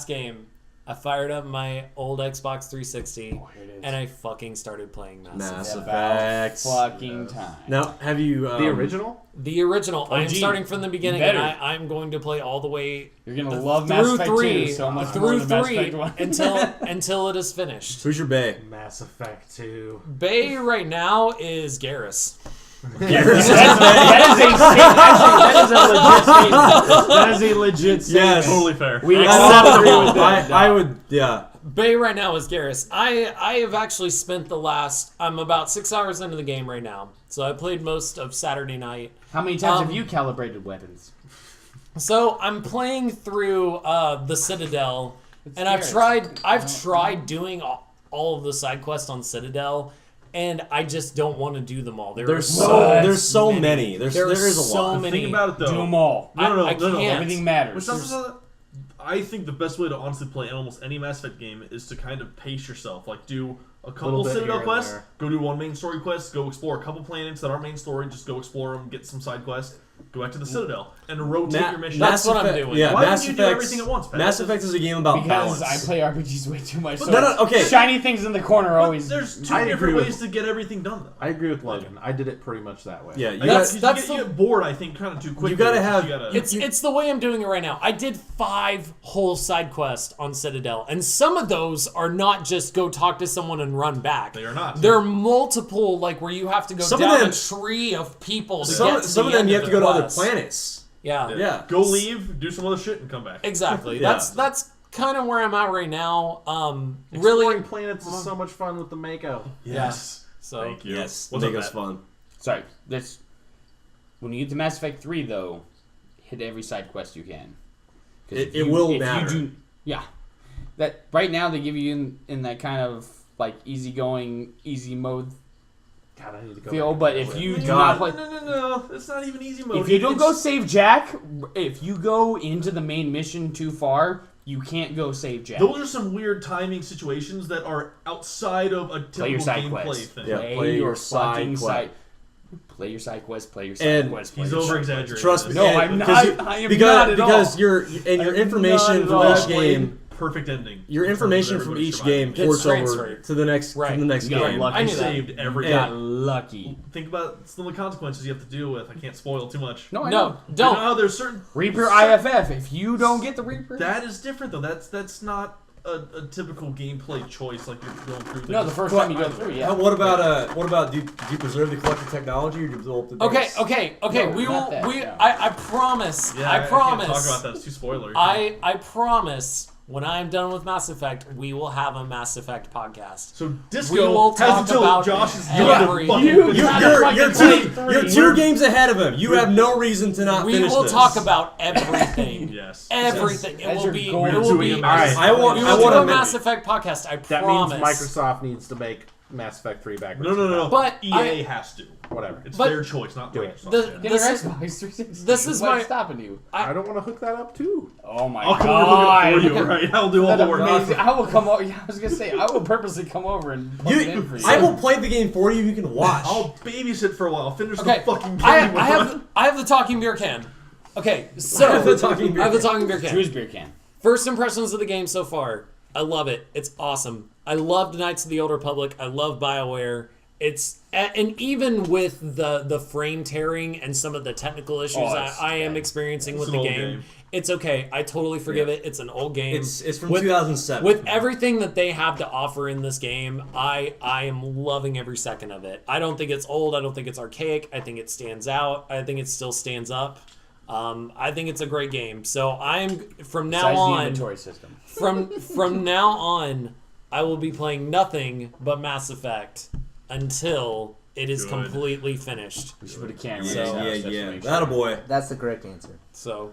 game, I fired up my old Xbox 360 Here it is. and I fucking started playing Mass Effect. Effect. Fucking time. Now, have you The original? The original. I'm OG. starting from the beginning, Better. and I'm going to play all the way You're gonna love Mass through Effect 3, 2 so much more through than Mass 3 Effect 1. until it is finished. Who's your bae? Mass Effect 2. Bay right now is Garrus. That is a legit statement. Yes. Totally fair. We That's all agree acceptable. with that. I would, yeah. Bay right now is Garrus. I have actually spent I'm about 6 hours into the game right now. So I played most of Saturday night. How many times Um, have you calibrated weapons? So I'm playing through the Citadel, and I've Garrus. tried doing all of the side quests on Citadel, and I just don't want to do them all. There's There's so many. There is a so lot. many. Think about it though. Do them all. No, I no. can't. Everything matters. I think the best way to honestly play almost any Mass Effect game is to kind of pace yourself. Like, do a couple Little bit Citadel here and quests, there. go do one main story quest, go explore a couple planets that aren't main story, just go explore them, get some side quests, go back to the Citadel, and rotate your mission. That's what I'm doing. Yeah, Why Mass wouldn't you do Effect. everything at once, Pat? Mass Effect is a game about Because balance. I play RPGs way too much. So No, okay. Shiny things in the corner But always. there's two I different agree ways with- to get everything done, though. I agree with Logan. I did it pretty much that way. Yeah, you That's- got. that's you get bored, I think, kind of too quickly. You gotta have- It's the way I'm doing it right now. I did 5 whole side quests on Citadel, and some of those are not just go talk to someone and run back. They are not. They're multiple, like where you have to go Some of down them- a tree of people. To Some get of to some the of them end you have the to go to other quest. planets. Yeah, Yeah. Go leave, do some other shit, and come back. exactly. Yeah. That's kind of where I'm at right now. Exploring Really, planets is so much fun with the Mako. Yes. so Thank you. Yes, What's make up, us Matt? fun. Sorry, that's when you get to Mass Effect 3 though. Hit every side quest you can. 'Cause It if will if matter. Yeah, that right now they give you in that kind of like easygoing, easy mode God, I need to go. feel. back But and if play you it. do God. not play, No. It's not even easy mode. if you don't It's- go save Jack, if you go into the main mission too far, you can't go save Jack. Those are some weird timing situations that are outside of a typical Play your side gameplay quest. thing. Yeah. Play your side fucking quest. side. Play your side quest. Play your side And quest. Play He's your side over quest. exaggerating. Trust me. No, and- I'm because not. I am because, not at because all. your information from each game, Perfect ending. your in terms of information from everybody each surviving. game It's ports over transferred. to the next Right. to the next You got game. lucky. I knew that. saved every Got game. lucky. Think about some of the consequences you have to deal with. I can't spoil too much. No, I no, know. You don't. know how there's certain Reaper IFF. If you don't get the Reaper, that is different though. That's not a typical gameplay choice like you're going through. no, the first time you go through, yeah. What about do you preserve the collected technology or do you develop the base? Okay. No, we not will. that, We. no. I promise. Yeah, I promise. can't talk about that. It's too spoilery. I promise. When I'm done with Mass Effect, we will have a Mass Effect podcast. So Disco We will has talk until about Josh is every- done. You- You're two games ahead of him. You have no reason to not We finish will this. talk about everything. Yes. Everything. It As will your be. goal. It We're will doing be. a Mass I want. We I will do want a to. Mass Effect podcast. I That promise. means Microsoft needs to make Mass Effect 3 backwards. No. But EA has to. Whatever. It's But- their choice, not Do it. Microsoft. The- yeah. Get This your is- Xbox 360. this is What's my- stopping you. I don't want to hook that up too. Oh my I'll come god! over and hook it for you, right? I'll do all Isn't the that work. amazing? I will come over. Yeah, I was gonna say I will purposely come over and plug it in for you. I will play the game for you. You can watch. I'll babysit for a while. Finish Okay. the fucking game. I have the talking beer can. Okay, so I have the talking beer I have the can. talking beer can. Choose beer can. First impressions of the game so far. I love it. It's awesome. I loved Knights of the Old Republic. I love BioWare. It's and even with the frame tearing and some of the technical issues I am experiencing with an the old game, game. it's okay. I totally forgive it. It's an old game. It's from With- 2007. With everything that they have to offer in this game, I am loving every second of it. I don't think it's old. I don't think it's archaic. I think it stands out. I think it still stands up. I think it's a great game. So I'm from now Besides the on. inventory system. From now on, I will be playing nothing but Mass Effect until it is Good. completely finished. We should put a camera. yeah, in yeah, his house just to yeah. make sure. That a boy. That's the correct answer. So,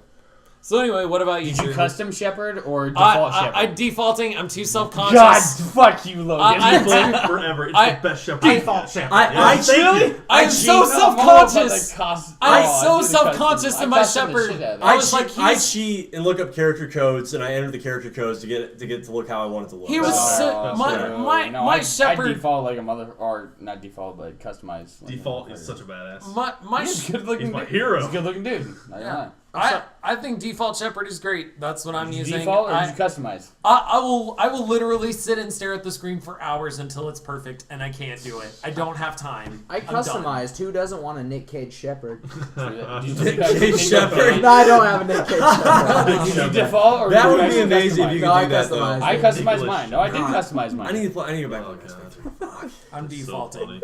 So anyway, what about you? Did you Drew? custom shepherd or default shepherd? I defaulting. I'm too self-conscious. God, fuck you, Logan. I- Played it forever. It's I- the best shepherd. Default shepherd. I Thank you. I'm so self-conscious. I'm so self-conscious in my shepherd. I was like, I he's- cheat and look up character codes, and I enter the character codes to get to look how I want it to look. He was Oh, my no, my no, my I shepherd. default like a mother, or not default, but customized. Like Default is such a badass. My He's a good looking. He's my dude. hero. He's a good looking dude. Not gonna lie. I think default shepherd is great. That's what I'm using. Default or I, did you customize? I will literally sit and stare at the screen for hours until it's perfect, and I can't do it. I don't have time. I I'm done. customized. Who doesn't want a Nick Cage Shepherd? Cage shepherd. No, I don't have a Nick Cage Shepherd. Did you default or That did you would be actually amazing if customize? you No, I could do that though. customized. I customized English. mine. No, I did God. customize mine. I need to go back Oh, to Mass Effect God. 3. Fuck. I'm So defaulting.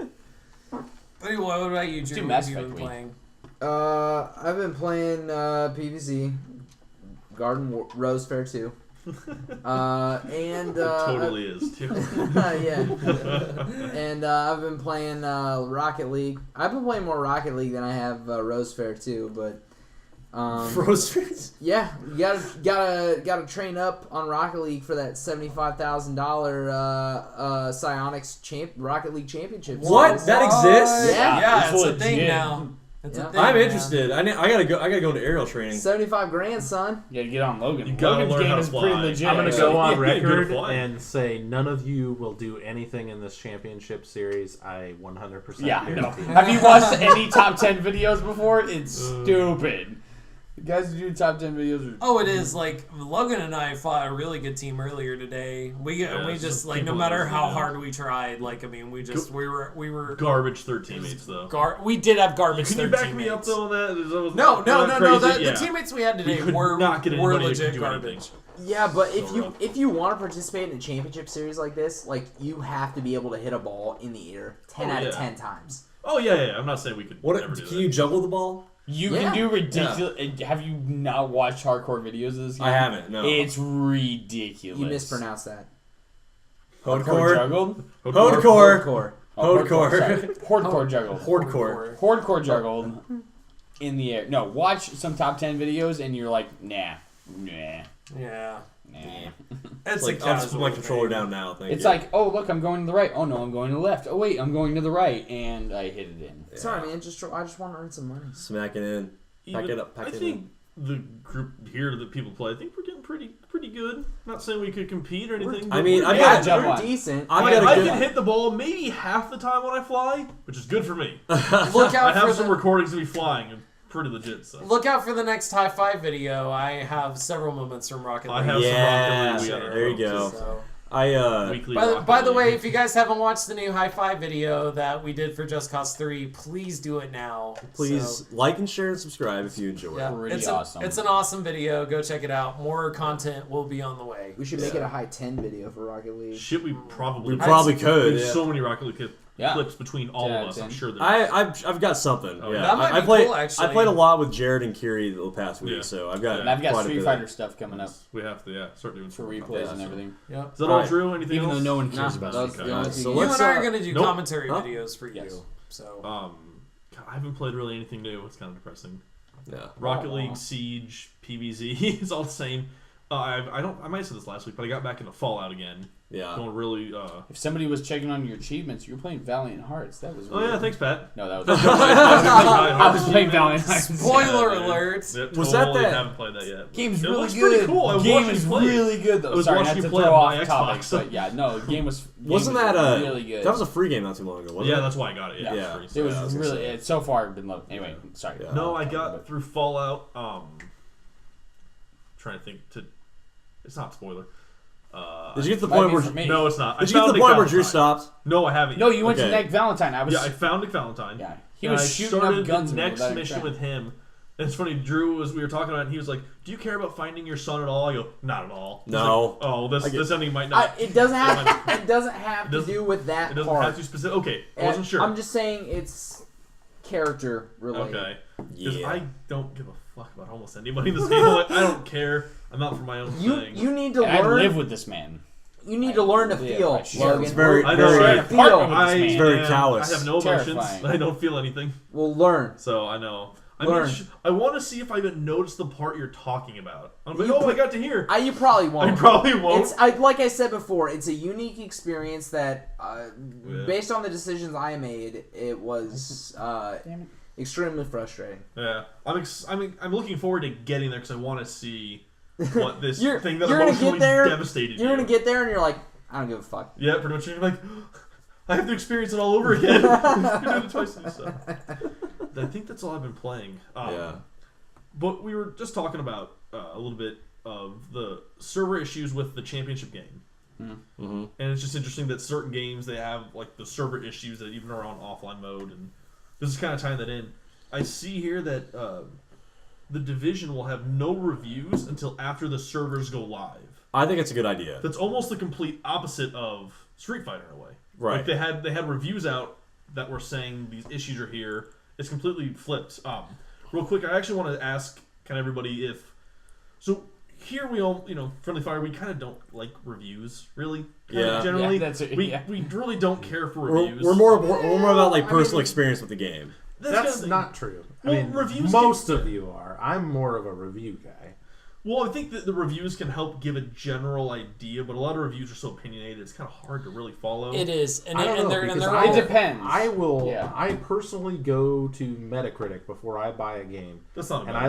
funny. Anyway, what about you, Drew? do What Mass have you Effect been week. playing? I've been playing PvZ, Rose Fair 2. And It totally is too. yeah. And I've been playing Rocket League. I've been playing more Rocket League than I have Rose Fair 2, but Rose Streets. yeah, you gotta train up on Rocket League for that $75,000 Psionics Rocket League Championship. What? series. That exists? Yeah. Yeah, it's it's a thing legit. now. It's Yeah. a thing I'm now. interested. I gotta go into aerial training. 75 grand, son. You gotta get on Logan. You gotta Logan's learn game how to is fly. pretty legit. I'm going to Yeah. go on Yeah, you're good record at flying. and say none of you will do anything in this championship series. I 100% Yeah, no. guarantee. Have you watched any top 10 videos before? It's stupid. The guys who do top 10 videos are... Oh, it is. Like, Logan and I fought a really good team earlier today. We it's just, just like, no people matter losing, how yeah. hard we tried, like, I mean, we were Garbage third teammates though. we did have garbage Can you third back teammates. me up though on that? Is that No. crazy? The teammates we had today could were not get anybody who legit could do garbage. anything. Yeah, but if So rough. you want to participate in a championship series like this, like you have to be able to hit a ball in the air 10 Oh, out of yeah. 10 times. Oh yeah. I'm not saying we could What? never do Can that. you juggle the ball? You Yeah. can do ridiculous... Have you not watched hardcore videos of this game? I haven't. No. It's ridiculous. You mispronounced that. Hardcore Hardcore. juggled? Hardcore. Hardcore. Oh, Hardcore. sorry. Hardcore juggled. Hardcore. Hardcore juggled in the air. No, watch some top 10 videos and you're like, nah. Yeah. It's It's like a I'll just put my casual controller thing. down now. Thank It's you. like, oh, look, I'm going to the right. Oh, no, I'm going to the left. Oh, wait, I'm going to the right. And I hit it in. Sorry, man. I just want to earn some money. Smack it in. Pack Even- it up. Pack I it think in. the group here that people play, I think we're getting pretty good. Not saying we could compete or anything. I but mean, we're I've good. got- jump We're on. decent. I've I got a good. can hit the ball maybe half the time when I fly, which is good for me. Look I out have for some the recordings of me flying, and pretty legit stuff. look out for the next high five video. I have several moments from Rocket League. I have Yeah, some Rocket League. there you go. So, Weekly by Rocket the way, League. if you guys haven't watched the new high five video that we did for Just Cause 3, please do it now. Please So, like and share and subscribe if you enjoy yeah, it. Pretty it's awesome. It's an awesome video. Go check it out. More content will be on the way. We should make it a high 10 video for Rocket League. Shit, we probably We probably could. There's Yeah. so many Rocket League Yeah. clips between all 10 of out us. of I'm 10. sure there's. I've got something. Oh, yeah, that might I be played. cool, actually. I played a lot with Jared and Kiri the past week, Yeah. so I've got. And I've got quite a Street bit of- Fighter stuff coming up We have to, start doing for some replays stuff. and everything. Yep. Is that all Alright. true? Anything Even else? though no one cares Nah, about that's it. the only So thing. You let's, and I are going to do nope. commentary Huh? videos for Yes. you. So God, I haven't played really anything new. It's kind of depressing. Yeah. Rocket League, Siege, PvZ, it's all the same. I might have said this last week, but I got back into Fallout again. Yeah. Going really. If somebody was checking on your achievements, you were playing Valiant Hearts. That was Oh weird. yeah, thanks, Pat. No, that was... I I was playing Valiant Hearts. spoiler Yeah, alert. Yep, Was that totally that- haven't played that yet. Game's It really looks good. pretty cool. I was Game watching is you play it. really good though. I was Sorry, watching not to you play throw on off my topic, Xbox. but yeah, no, the game was. Wasn't game was that really good? That was a free game not too long ago. Wasn't Yeah, it? that's why I got it. Yeah, Yeah. it's free, It so- I was was gonna really. say. It's so far been loved. Anyway, sorry. Yeah. No, I got through Fallout. Trying to think to. It's not a spoiler. Did you get to the Might point be where? for me. No, it's not. Did you get to the point where Drew stopped? No, I haven't. No, you went to Okay. Nick Valentine. I was. Yeah, I found Nick Valentine. Yeah, he And was I shooting started up guns. the at me next without mission even with him. And it's funny. Drew we were talking about it, and he was like, "Do you care about finding your son at all?" I go, "Not at all." He's No. like, oh, this I get- this ending might not. It doesn't have. It doesn't have to doesn't- do with that It doesn't part. have to specific. Okay, I wasn't sure. I'm just saying it's character related. Okay. Because Yeah. I don't give a fuck about almost anybody in this game. I'm like, I don't care. I'm out for my own thing. You need to And I learn. live with this man. You need to learn to live, feel, I share. Logan. It's very- I very- know, Share an Feel. apartment with this I man. It's very callous. I have no emotions. Terrifying. I don't feel anything. Well, learn. So I know. Learn. I want to see if I even noticed the part you're talking about. I'm like, I got to hear. You probably won't. I probably won't. Like I said before, it's a unique experience that, based on the decisions I made, it was extremely frustrating. Yeah, I'm looking forward to getting there because I want to see what this thing that you're gonna emotionally get there, devastated You're gonna get there and you're like, I don't give a fuck. Yeah, pretty much. You're like, I have to experience it all over again. You're doing it twice. So. I think that's all I've been playing. Yeah. But we were just talking about a little bit of the server issues with the championship game. Mm-hmm. And it's just interesting that certain games, they have like the server issues that even are on offline mode. And this is kind of tying that in. I see here that the Division will have no reviews until after the servers go live. I think it's a good idea. That's almost the complete opposite of Street Fighter in a way. Right. Like they had reviews out that were saying these issues are here. It's completely flipped. Real quick, I actually want to ask kind of everybody if... So here we all, Friendly Fire, we kind of don't like reviews, really. Yeah. Generally, Yeah, we really don't care for reviews. We're more about like personal experience with the game. That's not true. Well, I mean, reviews most of you are. I'm more of a review guy. Well, I think that the reviews can help give a general idea, but a lot of reviews are so opinionated, it's kind of hard to really follow. It is, and I don't know, they're because all, It depends. I will. Yeah. I personally go to Metacritic before I buy a game, That's not a and bad I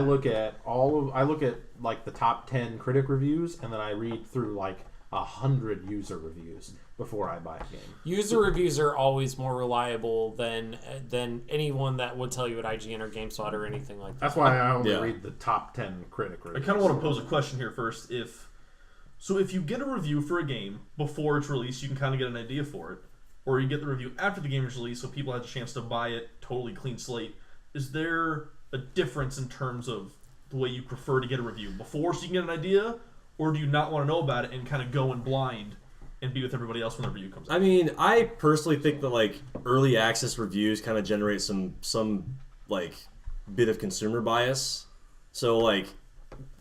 look at like the top 10 critic reviews, and then I read through like 100 user reviews before I buy a game. User reviews are always more reliable than anyone that would tell you at IGN or GameSpot or anything like that. That's why I only Yeah. read the top 10 critic I reviews. kind of want to pose a question here first. If you get a review for a game before it's released, you can kind of get an idea for it. Or you get the review after the game is released so people have a chance to buy it totally clean slate. Is there a difference in terms of the way you prefer to get a review? Before so you can get an idea? Or do you not want to know about it and kind of go in blind and be with everybody else when the review comes out? I mean, I personally think that like early access reviews kind of generate some like bit of consumer bias. So like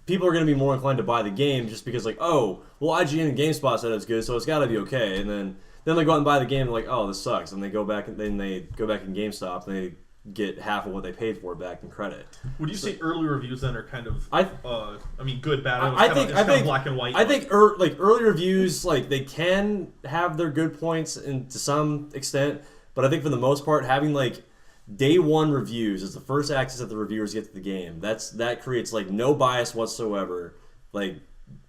people are going to be more inclined to buy the game just because like, oh, well IGN and GameSpot said it's good, so it's got to be okay. And then they go out and buy the game and like, oh, this sucks. And they go back in GameStop and they get half of what they paid for back in credit. Would you say early reviews then are kind of, good, bad? I think black and white. I think early reviews like they can have their good points and to some extent, but I think for the most part having like day one reviews is the first access that the reviewers get to the game. That creates like no bias whatsoever. Like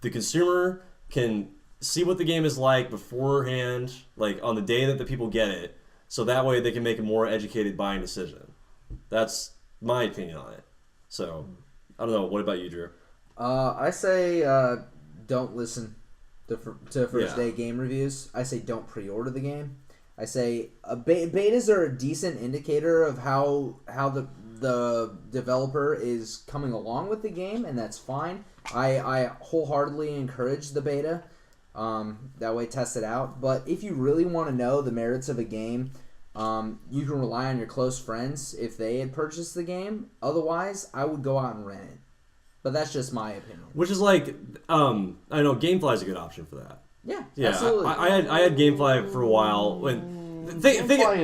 the consumer can see what the game is like beforehand, like on the day that the people get it, so that way they can make a more educated buying decision. That's my opinion on it. So I don't know. What about you, Drew? I say don't listen to first day game reviews. I say don't pre-order the game. I say betas are a decent indicator of how the developer is coming along with the game, and that's fine. I wholeheartedly encourage the beta. That way, test it out. But if you really want to know the merits of a game, you can rely on your close friends if they had purchased the game. Otherwise, I would go out and rent it. But that's just my opinion. Which is like, I know GameFly is a good option for that. Yeah, Yeah, absolutely. I had GameFly for a while. GameFly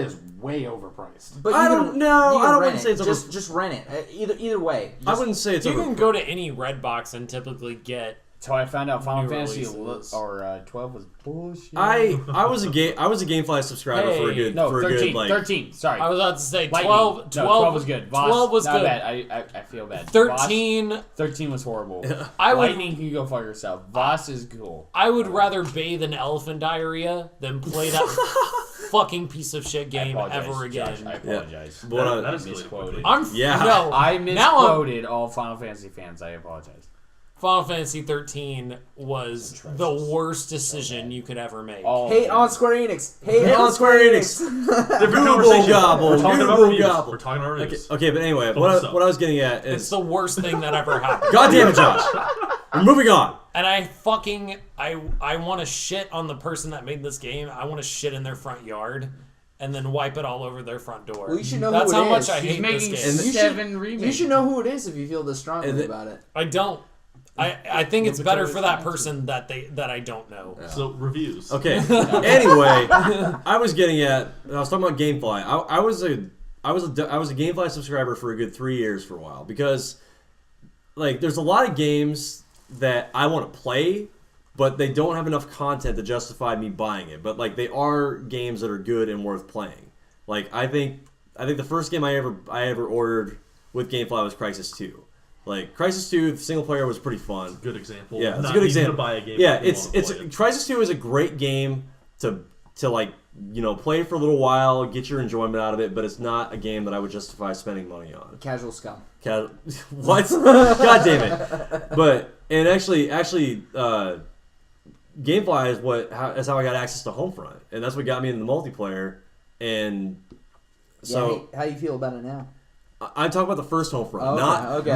is way overpriced. But I you don't can- know. you can I don't rent want to say it. it's just rent it. Either way. I wouldn't say it's You over. can go to any Redbox and typically get. That's how I found out Final New Fantasy releases. 12 was bullshit. I was a GameFly subscriber for a good No, for 13. a good like 13. Sorry. I was about to say Lightning. 12. No, 12 was good. Voss, 12 was not good. bad. I feel bad. 13. Voss, 13 was horrible. I would- Lightning, you can go fuck yourself. Voss is cool. I would rather bathe in elephant diarrhea than play that fucking piece of shit game I apologize, ever again. Josh, I apologize. But, that is Misquoted. Yeah. No. I Now I'm- misquoted all Final Fantasy fans. I apologize. Final Fantasy 13 was Atrocious. the worst decision you could ever make. All Hate of on them. Square Enix. Hate on Square Enix. Different Google conversation. gobble, We're talking about Google reviews. gobble. We're talking about reviews. Okay, but anyway, Focus up. what I was getting at It's is, the worst thing that ever happened. God damn it, Josh. We're moving on. And I want to shit on the person that made this game. I want to shit in their front yard and then wipe it all over their front door. Well, you should know That's who it how is. much I He's hate making this game. You 7 remakes. You should know who it is if you feel this strongly And about it. I don't. I think it's Look at better those for that fans. person that I don't know. So, reviews. Okay. Anyway, I was getting at. I was talking about GameFly. I was a I was a GameFly subscriber for a good 3 years for a while because, like, there's a lot of games that I want to play, but they don't have enough content to justify me buying it. But like, they are games that are good and worth playing. Like, I think the first game I ever ordered with GameFly was Crysis 2. Like, Crysis 2, the single player was pretty fun. Good example. Yeah, it's Not a good needing example. To buy a game yeah, if you it's wanna play it. Crysis 2 is a great game to like, you know, play for a little while, get your enjoyment out of it, but it's not a game that I would justify spending money on. Casual scum. What? God damn it! But and actually, GameFly is how I got access to Homefront, and that's what got me into the multiplayer. And so, how you feel about it now? I'm talking about the first Homefront, Oh, okay,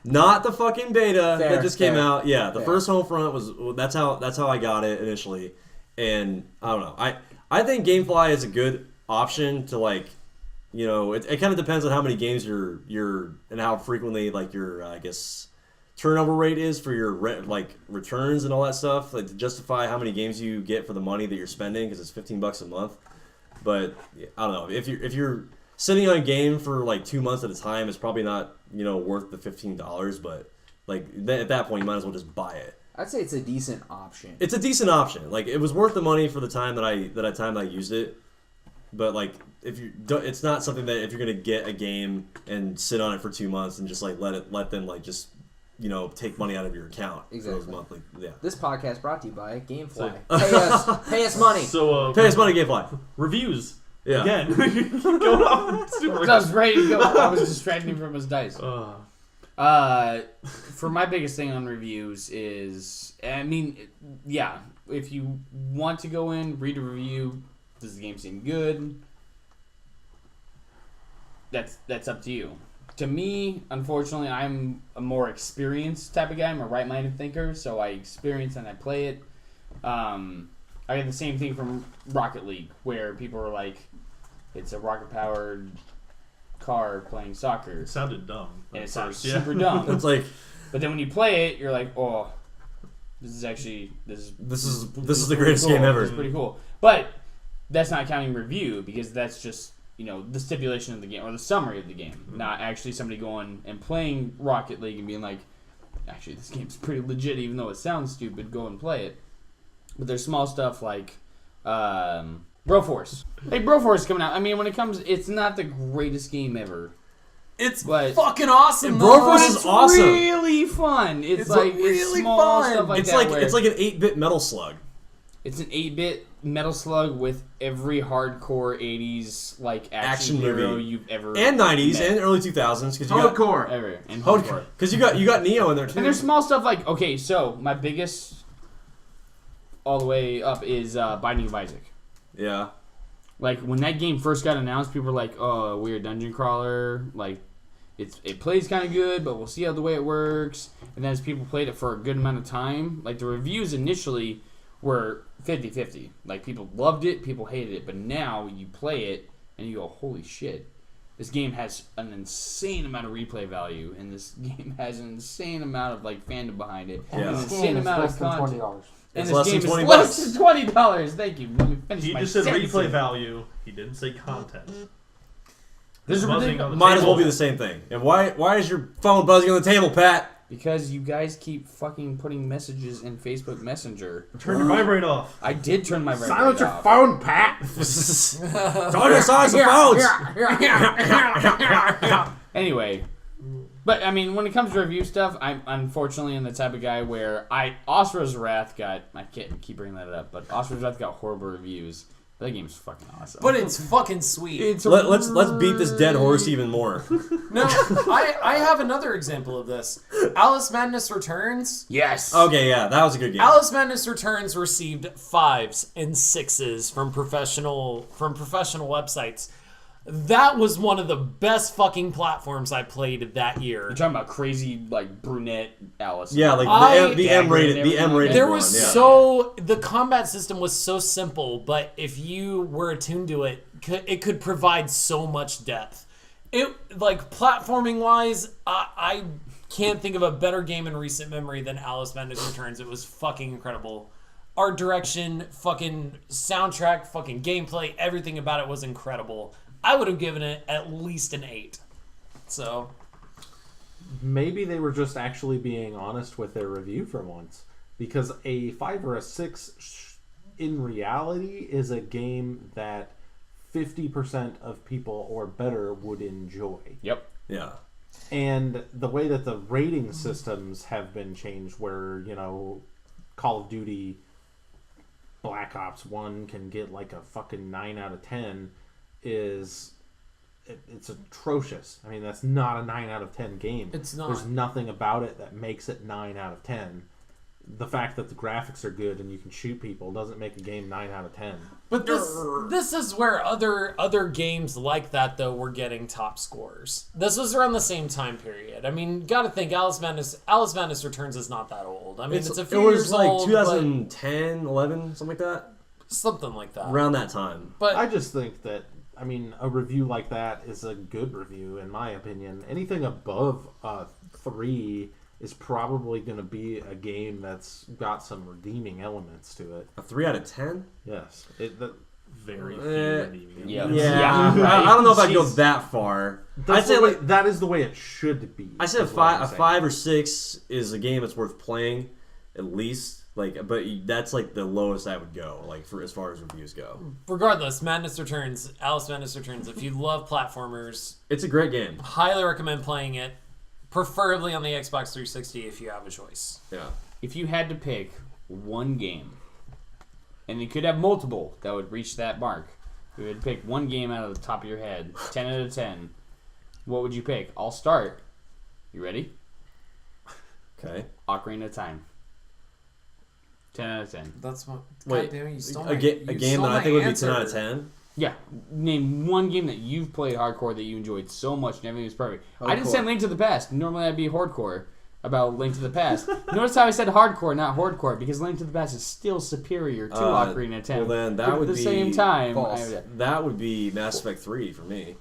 not the fucking beta Fair, that just came fair, out. Yeah, the fair. first Homefront was that's how I got it initially, and I don't know. I think GameFly is a good option to, like, you know, it kind of depends on how many games you're and how frequently, like, your I guess turnover rate is for your returns and all that stuff, like, to justify how many games you get for the money that you're spending, because it's $15 a month. But I don't know, if you're sitting on a game for like 2 months at a time, it's probably not, you know, worth the $15. But like, at that point, you might as well just buy it. I'd say it's a decent option. It's a decent option. Like, it was worth the money for the time that I used it. But like, it's not something that if you're gonna get a game and sit on it for 2 months and just like let them like just, you know, take money out of your account for those monthly. Yeah. This podcast brought to you by GameFly. So- pay us money. So Pay us money, GameFly. reviews. Yeah. Again, keep going off. Super. I was ready to go. I was distracting him from his dice. For my biggest thing on reviews is, I mean, yeah, if you want to go in, read a review, does the game seem good? That's up to you. To me, unfortunately, I'm a more experienced type of guy. I'm a right-minded thinker, so I experience and I play it. I get the same thing from Rocket League, where people are like, it's a rocket-powered car playing soccer. It sounded dumb. And it at sounds first, super dumb. It's like, But then when you play it, you're like, oh, this is the greatest cool. game ever. It's pretty cool. But that's not counting review, because that's just, you know, the stipulation of the game or the summary of the game, not actually somebody going and playing Rocket League and being like, actually, this game's pretty legit, even though it sounds stupid. Go and play it. But there's small stuff like Broforce. Hey, Broforce is coming out. I mean, when it comes, it's not the greatest game ever. It's But- fucking awesome. Broforce though. is awesome. Really fun. It's like really it's small fun. stuff like It's that. like where it's like an 8-bit Metal Slug. it's an 8-bit Metal Slug with every hardcore 80s like action hero movie. you've ever And 90s met. and early 2000s, because you got Hardcore. ever and hardcore. because you got Neo in there too. And there's small stuff like, okay, so my biggest all the way up is Binding of Isaac. Yeah. Like, when that game first got announced, people were like, oh, a weird dungeon crawler. Like, it plays kind of good, but we'll see how the way it works. And then as people played it for a good amount of time, like, the reviews initially were 50-50. Like, people loved it, people hated it. But now you play it, and you go, holy shit. This game has an insane amount of replay value, and this game has an insane amount of, like, fandom behind it. Yeah. And an This insane game is amount less of than content. $20. And It's this less game than is $20. less than $20. Thank you. Let me finish He my just said sentence. replay value. He didn't say content. This is Buzzing ridiculous. on the Might as table. well be the same thing. And why is your phone buzzing on the table, Pat? Because you guys keep fucking putting messages in Facebook Messenger. Turn your vibrate off. I did turn my vibrate Silence your off. phone, Pat. Don't just silence the phones. Anyway, but I mean, when it comes to review stuff, I'm unfortunately the type of guy where Oscar's Wrath got, I can't keep bringing that up, but Oscar's Wrath got horrible reviews. That game's fucking awesome. But it's fucking sweet. Let's beat this dead horse even more. No, I have another example of this. Alice Madness Returns. yes. Okay, yeah, that was a good game. Alice Madness Returns received 5s and 6s from professional websites. That was one of the best fucking platforms I played that year. You're talking about crazy, like, brunette Alice. Yeah, like the Dagger M-rated, and the M-rated There one. was Yeah. the combat system was so simple, but if you were attuned to it, it could provide so much depth. It, like, platforming wise, I can't think of a better game in recent memory than Alice Madness Returns. It was fucking incredible. Art direction, fucking soundtrack, fucking gameplay, everything about it was incredible. I would have given it at least an 8. So Maybe they were just actually being honest with their review for once, because a 5 or a 6 in reality is a game that 50% of people or better would enjoy. Yep. Yeah. And the way that the rating systems have been changed, where, Call of Duty Black Ops 1 can get like a fucking 9 out of 10 it's atrocious. I mean, that's not a 9 out of 10 game. It's not. There's nothing about it that makes it 9 out of 10. The fact that the graphics are good and you can shoot people doesn't make a game 9 out of 10. But this is where other games like that, though, were getting top scores. This was around the same time period. I mean, gotta think, Alice Madness Returns is not that old. I mean, it's a few years like old. 2010, 11, something like that. Something like that. Around that time. But I just think that, a review like that is a good review, in my opinion. Anything above 3 is probably going to be a game that's got some redeeming elements to it. A 3 out of 10? Yes. Very few redeeming. Yeah. Yeah. Right. I don't know if I'd go that far. I'd say that is the way it should be. I said a 5 or 6 is a game that's worth playing, at least. But that's like the lowest I would go, for as far as reviews go. regardless, Alice Madness Returns, if you love platformers, It's a great game. highly recommend playing it, preferably on the Xbox 360 if you have a choice. Yeah. If you had to pick one game, and you could have multiple that would reach that mark, if you had to pick one game out of the top of your head, 10 out of 10, what would you pick? I'll start. You ready? Okay. Ocarina of Time. 10 out of 10. That's what. Wait, God damn it, you stole a my game that I think would be 10 out of 10? Yeah. Name one game that you've played hardcore that you enjoyed so much and everything was perfect. I didn't say Link to the Past. Normally I'd be hardcore about Link to the Past. Notice how I said hardcore, not hardcore, because Link to the Past is still superior to Ocarina of Time. Well, then that but would at the be same time, that would be Mass Effect 3 for me.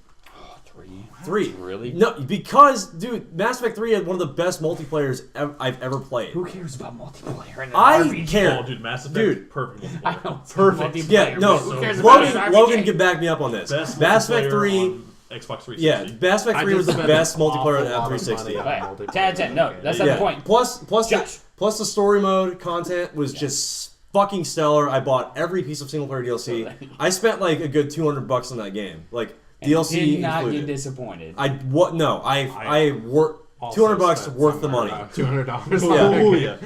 3? 3. Really? No, because, dude, Mass Effect 3 had one of the best multiplayers I've ever played. Who cares about multiplayer in an I RPG? care. Oh, dude, Mass Effect. Dude. Perfect. I know. Perfect. Multiplayer, Yeah, no. but who cares about an RPG? Logan can back me up on this. Best Mass Effect 3. on Xbox 360. Yeah, Mass Effect 3 was the best multiplayer on Awful lot of 360. money on Right. multiplayer. 10 out of 10. No, that's not Yeah. the point. Plus Josh. the story mode content was just fucking stellar. I bought every piece of single player DLC. I spent like a good $200 on that game. And DLC did not included. get disappointed. I worked Also $200 spent worth the somewhere money. around $200. Oh, yeah.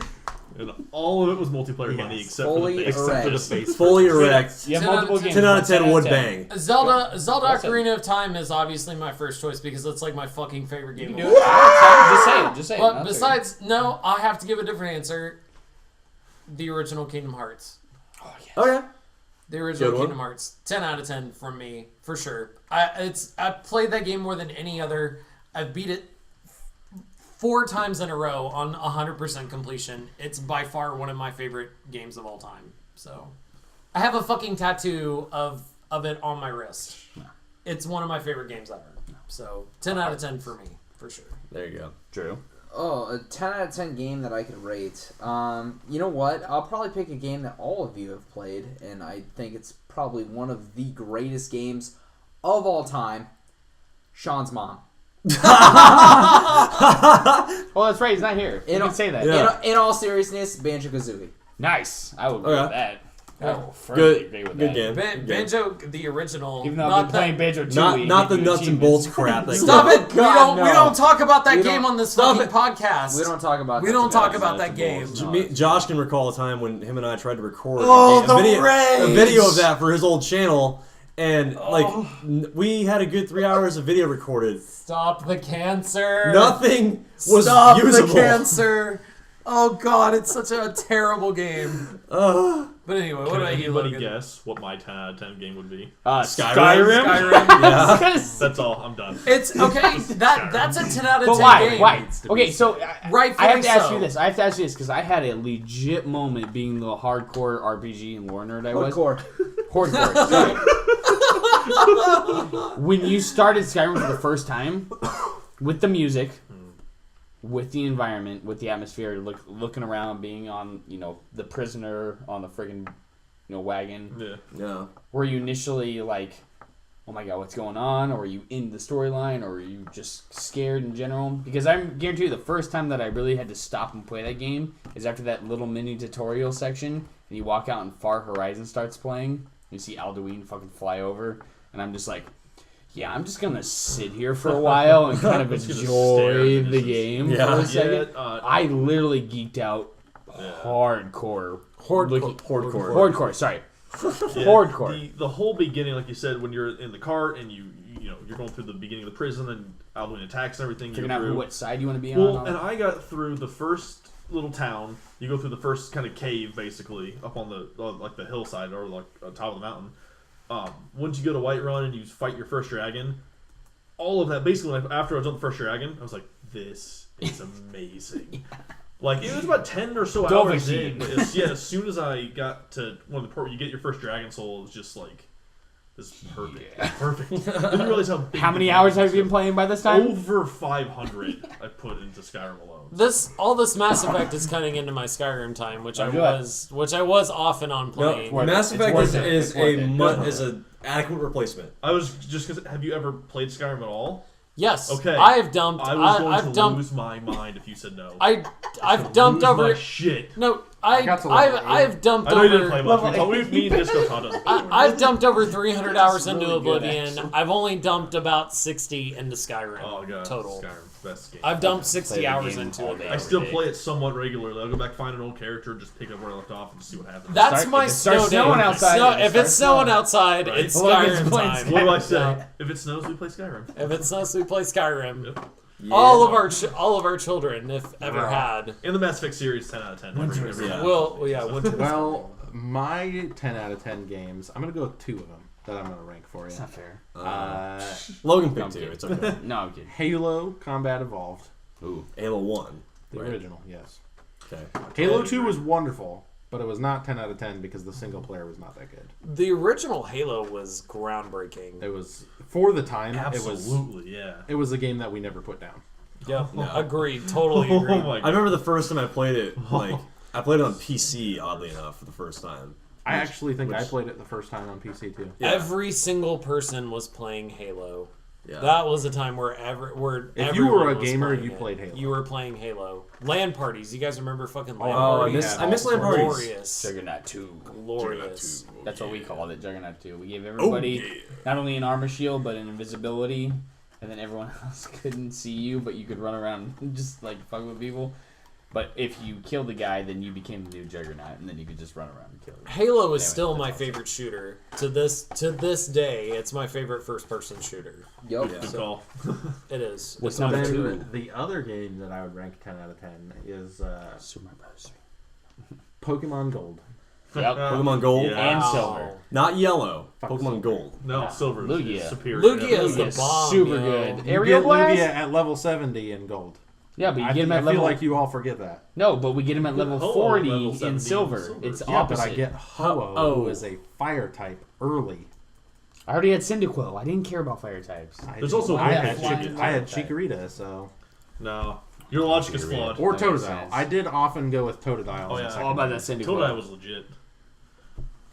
And all of it was multiplayer money except for Fully the base. Fully erect. You have 10 out of multiple 10. games. 10 out of 10 would 10. bang. Zelda Awesome. Ocarina of Time is obviously my first choice because it's like my fucking favorite game. Do it. Just say it. Just say it. But Not besides, no, I have to give a different answer. The original Kingdom Hearts. Oh yeah. The original Good one. Kingdom Hearts. 10 out of 10 from me, for sure. I played that game more than any other. I've beat it 4 times in a row on 100% completion. It's by far one of my favorite games of all time. So, I have a fucking tattoo of it on my wrist. It's one of my favorite games ever. So, 10 out of 10 for me, for sure. There you go. True. Oh, a 10 out of 10 game that I could rate. You know what? I'll probably pick a game that all of you have played, and I think it's probably one of the greatest games of all time. Sean's Mom. Oh, that's right. He's not here. You In can all- say that. Yeah. In all seriousness, Banjo-Kazooie. Nice. I would agree Okay. with that. I will Good. firmly agree with Good that. game. Good game. Banjo, the original. Even though I've not been playing Banjo Tooie. Not the and nuts and bolts crap. That Stop game. it! God, we no. don't talk about that We game don't- on this Stop fucking it. podcast. We don't talk about We that don't talk today. about that Nuts game. and bolts. Me, Josh can recall a time when him and I tried to record Oh, a the video rage! of that for his old channel, and we had a good 3 hours of video recorded. Stop the cancer. Nothing was Stop usable. the cancer. Oh god, it's such a terrible game. But anyway, what Can about you, anybody Logan? guess what my 10 out of 10 game would be? Skyrim? Skyrim. That's all. I'm done. It's okay. That's a 10 out of 10 But why? game. Why? Okay, so I have Rightfully to ask so. you this. I have to ask you this because I had a legit moment being the hardcore RPG and lore nerd I was. Hardcore. Hardcore. Sorry. When you started Skyrim for the first time, with the music, with the environment, with the atmosphere, looking around, being on, the prisoner on the friggin', wagon, Yeah. Yeah. were you initially like, oh my god, what's going on? Or are you in the storyline? Or are you just scared in general? Because I guarantee you the first time that I really had to stop and play that game is after that little mini tutorial section, and you walk out and Far Horizon starts playing. You see Alduin fucking fly over, and I'm just like, yeah, I'm just gonna sit here for a while and kind of enjoy the game for a second. I literally geeked out hardcore. Hardcore, sorry. Hardcore. The whole beginning, like you said, when you're in the cart and you're going through the beginning of the prison and Alduin attacks and everything. Figuring out what side you want to be on. Well, and I got through the first little town. You go through the first kind of cave, basically, up on the hillside or like on top of the mountain. Once you go to Whiterun and you fight your first dragon, all of that, basically, after I was on the first dragon, I was like, this is amazing. Like, it was about 10 or so hours in. As soon as I got to one of the part where you get your first dragon soul, it was just like, this is perfect. Yeah. Perfect. Then you realize how many hours have you been playing by this time? Over 500 I put into Skyrim alone. All this Mass Effect is cutting into my Skyrim time, which I was off and on playing. No, Mass Effect is an adequate replacement. I was just gonna say, have you ever played Skyrim at all? Yes. Okay. I have dumped. I was going to lose my mind if you said no. I've dumped over my shit. No, I've dumped over. I know you didn't play much. Me and Disco Conda. I've dumped over 300 hours into Oblivion. I've only dumped about 60 into Skyrim. Oh god, total. Skyrim, best game. I've dumped 60 hours into it. I still play it somewhat regularly. I'll go back, find an old character, just pick up where I left off, and see what happens. That's my snow day. If it's snowing outside, it's Skyrim time. What do I say? If it snows, we play Skyrim. If it snows, we play Skyrim. Yep. Yeah. All of our children, if ever had. In the Mass Effect series, 10 out of 10. Winter. Winter. Well, my 10 out of 10 games, I'm gonna go with 2 of them that I'm gonna rank for you. It's not fair. Logan picked 2. It's okay. No, I'm kidding. Halo Combat Evolved. Ooh, Halo 1. The original, yes. Okay. Halo 2 was wonderful, but it was not 10 out of 10 because the single player was not that good. The original Halo was groundbreaking. It was, for the time, absolutely, it was a game that we never put down. Yep, no. Agreed, totally agreed. I remember the first time I played it, I played it on PC, oddly enough, for the first time. I actually think I played it the first time on PC, too. Yeah. Every single person was playing Halo. Yeah. That was a time where if you were a gamer, you played Halo. You were playing Halo. LAN parties. You guys remember fucking LAN parties? I miss LAN parties. Glorious. Juggernaut 2. Glorious. That's what we called it, Juggernaut 2. We gave everybody not only an armor shield, but an invisibility, and then everyone else couldn't see you, but you could run around and just like fuck with people. But if you killed the guy, then you became the new Juggernaut, and then you could just run around and kill him. Halo is still my favorite shooter. To this day, it's my favorite first-person shooter. Yep. Yeah. Good call. It is. What's number 2? The other game that I would rank 10 out of 10 is Super Mario Bros. Pokemon Gold. Yep. Pokemon Gold and Silver. Not yellow. Pokemon Gold. No, Silver. Lugia. Superior. Lugia is the bomb. Super good. You Aerial get Blast? Lugia at level 70 in Gold. Yeah, but you get him at I level... feel like you all forget that. No, but we get him at level 40 in Silver. It's Yeah, opposite. but I get Ho-Oh, who is a fire type early. I already had Cyndaquil. I didn't care about fire types. There's also I Pokemon had Chicken. Chikorita, so... No. Your logic is flawed. Or That makes Totodile. sense. I did often go with Totodile. Oh, yeah. as a second All about name. that Cyndaquil. Totodile was legit.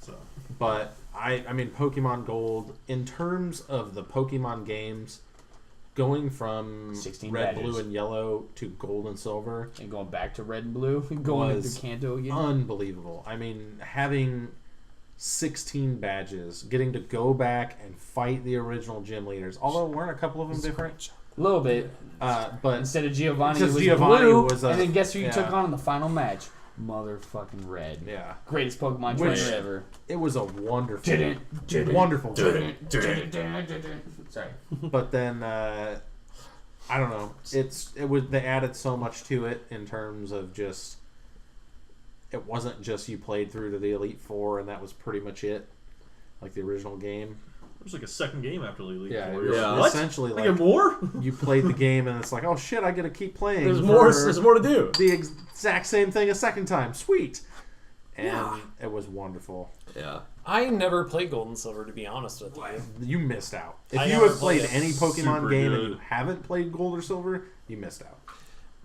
So. But, I mean, Pokemon Gold, in terms of the Pokemon games, going from 16 Red, badges. Blue, and Yellow to Gold and Silver And going back to Red and Blue. Going into was Kanto again. unbelievable. I mean, having 16 badges, getting to go back and fight the original gym leaders, although weren't a couple of them different? A little bit. But Instead of Giovanni, it Because was Giovanni Blue. was a- and then guess who you yeah. took on in the final match? Motherfucking Red. yeah, Greatest Pokemon Which- trainer ever. it was a wonderful, Didn't. wonderful game. Sorry. But then I don't know. They added so much to it in terms of just it wasn't just you played through to the Elite Four and that was pretty much it, like the original game. There's like a second game after the Elite Yeah, Four. it was Yeah. What? essentially Like like more? you played the game and it's like, oh shit, I got to keep playing. There's for more to do. The exact same thing a second time. Sweet. And it was wonderful. Yeah. I never played Gold and Silver, to be honest with you. You missed out. If I you never have played played it. any Pokemon Super game good. and you haven't played Gold or Silver, you missed out.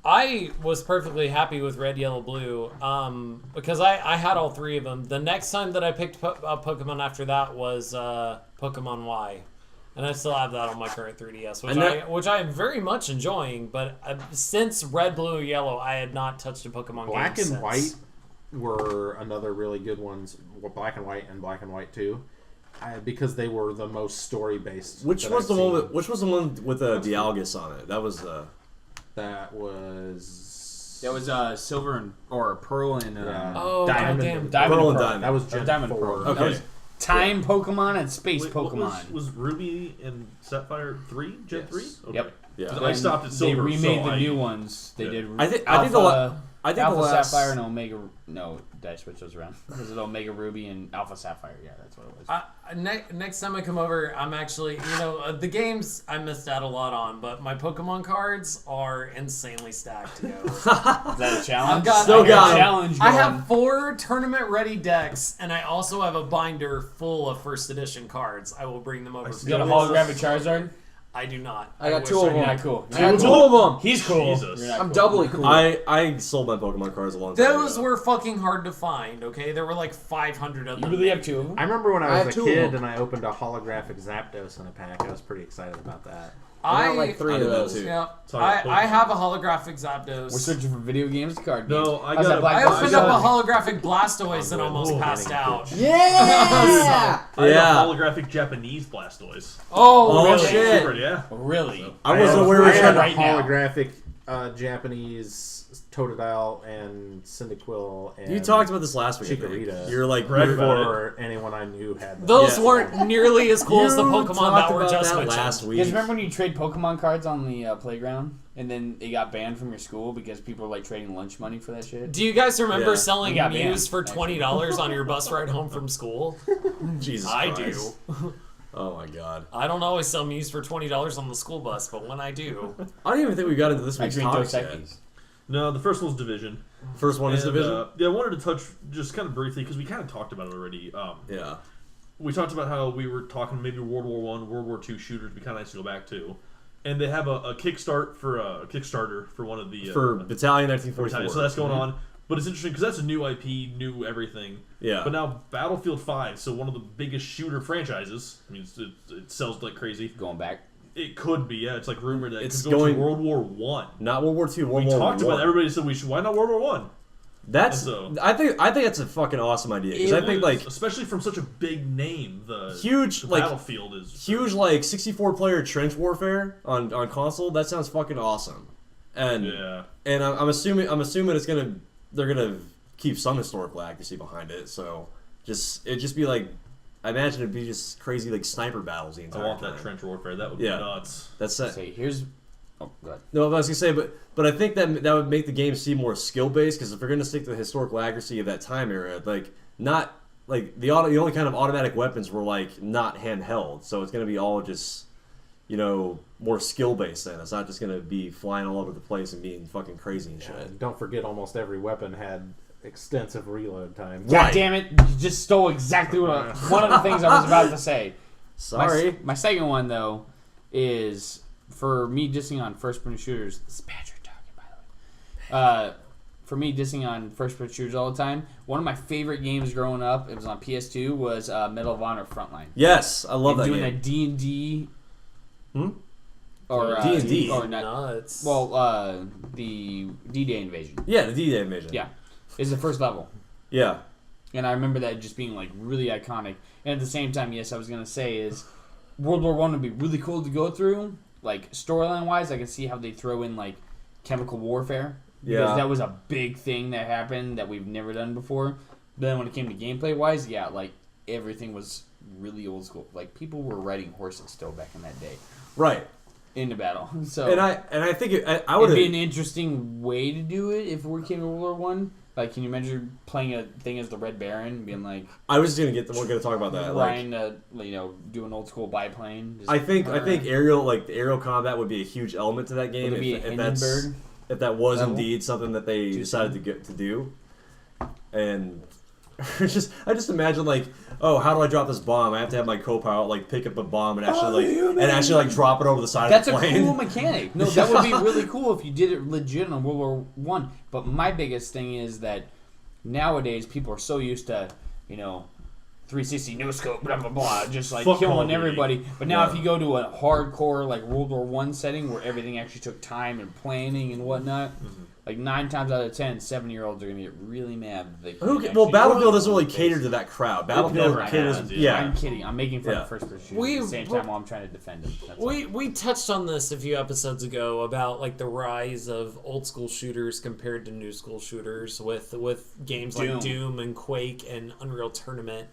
I was perfectly happy with Red, Yellow, Blue because I had all 3 of them. The next time that I picked up Pokemon after that was Pokemon Y. And I still have that on my current 3DS, which I am very much enjoying. But since Red, Blue, Yellow, I had not touched a Pokemon Black game and since. White were another really good ones. Well, Black and White 2, because they were the most story based. Which was the one with Dialga on it? That was the. That was Silver or Pearl and Diamond. Pearl and Pearl. Diamond. That was Gen Diamond 4. Pearl. Okay. That was Time Pokemon and Space Wait, Pokemon. Was Ruby and Sapphire 3? Gen 3? Okay. Yep. Yeah. 'Cause I stopped at Silver. They remade so the new ones. They did. I think Alpha, the Alpha last Sapphire and Omega. No, did I switch those around? Was it Omega Ruby and Alpha Sapphire? Yeah, that's what it was. Next time I come over, I'm actually, the games I missed out a lot on, but my Pokemon cards are insanely stacked, yo. Is that a challenge? Still got 'em. challenge. I going. have 4 tournament-ready decks, and I also have a binder full of first edition cards. I will bring them over for You got a you. holographic Charizard? I do not. I got wish 2 of I them. You're not cool. I got 2 of them. He's cool. Jesus. You're not I'm cool. doubly cool. I sold my Pokemon cards a long time Those ago. were fucking hard to find, okay? There were like 500 of You them. really have 2 of them? I remember when I I have was 2 a of kid them. and I opened a holographic Zapdos in a pack. I was pretty excited about that. I got like 3 I of did that those. too. Yeah. Sorry, I have a holographic Zapdos. We're searching for video games, card games. No, I How's got that Black I Box? opened up a holographic Blastoise and almost Oh, passed getting out. Yeah! I Yeah. have a holographic Japanese Blastoise. Oh, Oh, really? shit. Super, yeah. Really? I wasn't aware I we had had a right now. holographic Japanese Totodile and Cyndaquil and You talked about this last week. I think. Chikorita. You're like Right about before anyone I knew had them. Those Yeah. weren't nearly as cool as the You Pokemon talked that were about just that mentioned. last You week. guys remember when you trade Pokemon cards on the playground and then it got banned from your school because people were like trading lunch money for that shit? Do you guys remember Yeah. selling We got banned, Muse for actually. $20 on your bus ride home from school? Jesus I Christ. do. Oh my god. I don't always sell Muse for $20 on the school bus, but when I do, I don't even think we got into this I week's drink topics Dos yet. Equis. No, the first one's Division. First one is And, Division? yeah, I wanted to touch just kind of briefly because we kind of talked about it already. Yeah. We talked about how we were talking maybe World War One, World War II shooters. Would be kind of nice to go back to, and they have a Kickstarter for one of the For Battalion 1944. So that's going on. But it's interesting because that's a new IP, new everything. Yeah. But now Battlefield 5, so one of the biggest shooter franchises. I mean, it sells like crazy. Going back. It could be, yeah. It's like rumored that It's it could go going- to World War One. Not World War II, World We War talked I. about it. Everybody said we should. Why not World War One? That's. So- I think that's a fucking awesome idea because I It think is, like especially from such a big name, the huge like Battlefield is huge like 64 player trench warfare on console. That sounds fucking awesome. And Yeah. and I'm assuming they're gonna keep some historical accuracy behind it. So it'd just be like. I imagine it'd be just crazy like sniper battles the I entire want time. that trench warfare. That would Yeah. be nuts. That's it. Say, here's. Oh, go ahead. No, I was gonna say, but I think that would make the game seem more skill based because if we're gonna stick to the historical accuracy of that time era, like not like the only kind of automatic weapons were like not handheld, so it's gonna be all just more skill based. Then it's not just gonna be flying all over the place and being fucking crazy and shit. And don't forget, almost every weapon had extensive reload time. God Right. damn it! You just stole exactly one of the things I was about to say. Sorry. My second one though is for me dissing on first person shooters. This is Patrick talking, by the way. For me dissing on first person shooters all the time. One of my favorite games growing up, it was on PS2, was Medal of Honor Frontline. Yes, I love And that doing game. that D&D. Hmm? Or D&D? or not. nuts. Well, the D-Day invasion. Yeah, the D-Day invasion. Yeah, is the first level. Yeah. And I remember that just being like really iconic. And at the same time, yes, I was gonna say is World War One would be really cool to go through. Like storyline wise, I can see how they throw in like chemical warfare because Yeah. that was a big thing that happened that we've never done before. But then when it came to gameplay wise, yeah, like everything was really old school. Like people were riding horses still back in that day Right. into battle. So And I think I it'd would be an interesting way to do it if we came to World War One. Like, can you imagine playing a thing as the Red Baron, and being like, I was just gonna talk about that. Like, trying to, do an old school biplane? Just, I think aerial the aerial combat would be a huge element to that game Would it be a Hindenburg if that was level? indeed something that they decided to do. And I just imagine like, oh, how do I drop this bomb? I have to have my co-pilot like pick up a bomb and actually drop it over the side That's of a the plane. cool mechanic. No, that would be really cool if you did it legit on World War One. But my biggest thing is that nowadays people are so used to, 360 no scope, blah blah blah, just like Fuck Call of killing Duty. everybody. But now if Yeah. you go to a hardcore like World War One setting where everything actually took time and planning and whatnot, like 9 times out of 10, 7-year-olds are gonna get really mad that they. Well, actually Battlefield do doesn't really it. cater to that crowd. Battlefield Never caters, has, yeah. I'm kidding. I'm making fun Yeah. of first-person shooters at the same time while I'm trying to defend them. That's all. We touched on this a few episodes ago about like the rise of old school shooters compared to new school shooters with games like Doom and Quake and Unreal Tournament.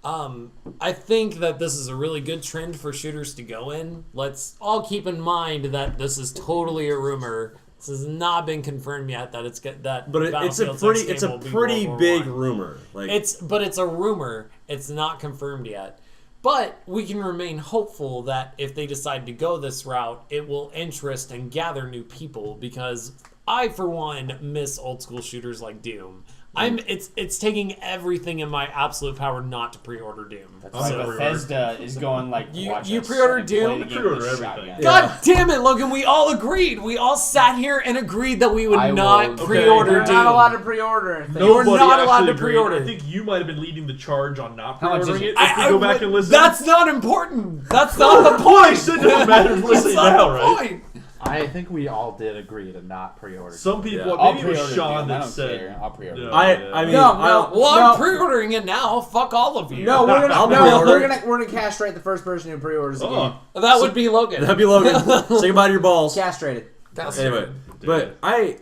I think that this is a really good trend for shooters to go in. Let's all keep in mind that this is totally a rumor. This has not been confirmed yet that it's that. But it's a pretty big rumor. Like it's a rumor. It's not confirmed yet. But we can remain hopeful that if they decide to go this route, it will interest and gather new people, because I, for one, miss old school shooters like Doom. It's taking everything in my absolute power not to pre-order Doom. That's why Bethesda is going like, watch you us pre-ordered and play Doom? the game Pre-order with everything. shotgun. God damn it, Logan! We all agreed. We all sat here and agreed that we would I not will- pre-order You're Doom. not allowed to pre-order. things. No, we're not allowed actually to agreed. pre-order. I think you might have been leading the charge on not How much is pre-ordering it? it. If we go back and listen. That's not important. That's not the I point. said it doesn't matter if That's listening not now, the right? point. I think we all did agree to not pre-order. Some people, Yeah. I'll maybe it was pre-order Sean Doom. I that don't said. care. I'll pre-order. No, it. I mean, No, Well, I'm no. pre-ordering it now. Fuck all of you. No, we're I'll gonna pre-order. we're gonna castrate the first person who pre-orders the game. Oh, That would be Logan. that'd be Logan. Say goodbye to your balls. Castrated. That's Anyway, Dude. but I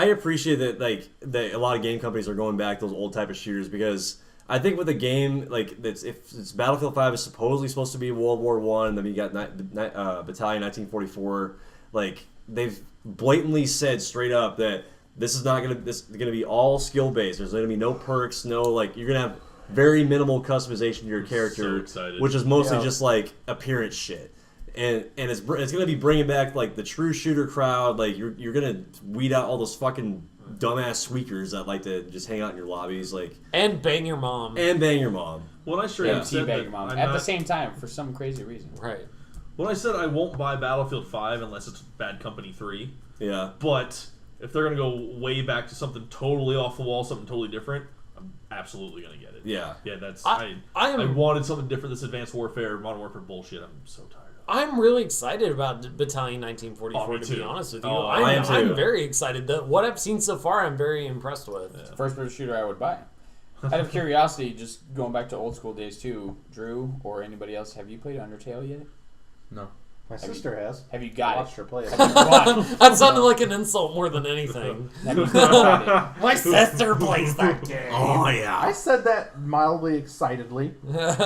appreciate that, like, that a lot of game companies are going back to those old type of shooters, because I think with a game like that's, if it's Battlefield 5 is supposedly supposed to be World War One, and then you got Battalion 1944, like they've blatantly said straight up that this is gonna be all skill based. There's gonna be no perks, no, like, you're gonna have very minimal customization to your character, so excited. which is mostly Yeah. just like appearance shit. And it's gonna be bringing back like the true shooter crowd. Like you're gonna weed out all those fucking dumbass squeakers that like to just hang out in your lobbies, like, And bang your mom. and bang your mom. when I straight Yeah. up said Teabag that mom I'm at the not- same time for some crazy reason. Right. when I said I won't buy Battlefield 5 unless it's Bad Company 3, Yeah. but if they're gonna go way back to something totally off the wall, something totally different, I'm absolutely gonna get it. Yeah. Yeah, that's I I am wanted something different. This Advanced Warfare, Modern Warfare bullshit. I'm so tired of. I'm really excited about Battalion 1944. Oh, me to be too. honest with you, Oh, I am too. I'm very excited. What I've seen so far, I'm very impressed with. First person shooter I would buy. Out of curiosity, just going back to old school days too, Drew or anybody else, have you played Undertale yet? No. My sister has. Have you I got watched it? her play it. Why? That sounded like an insult more than anything. Have you tried it? My sister plays that game. Oh I yeah. said that mildly excitedly.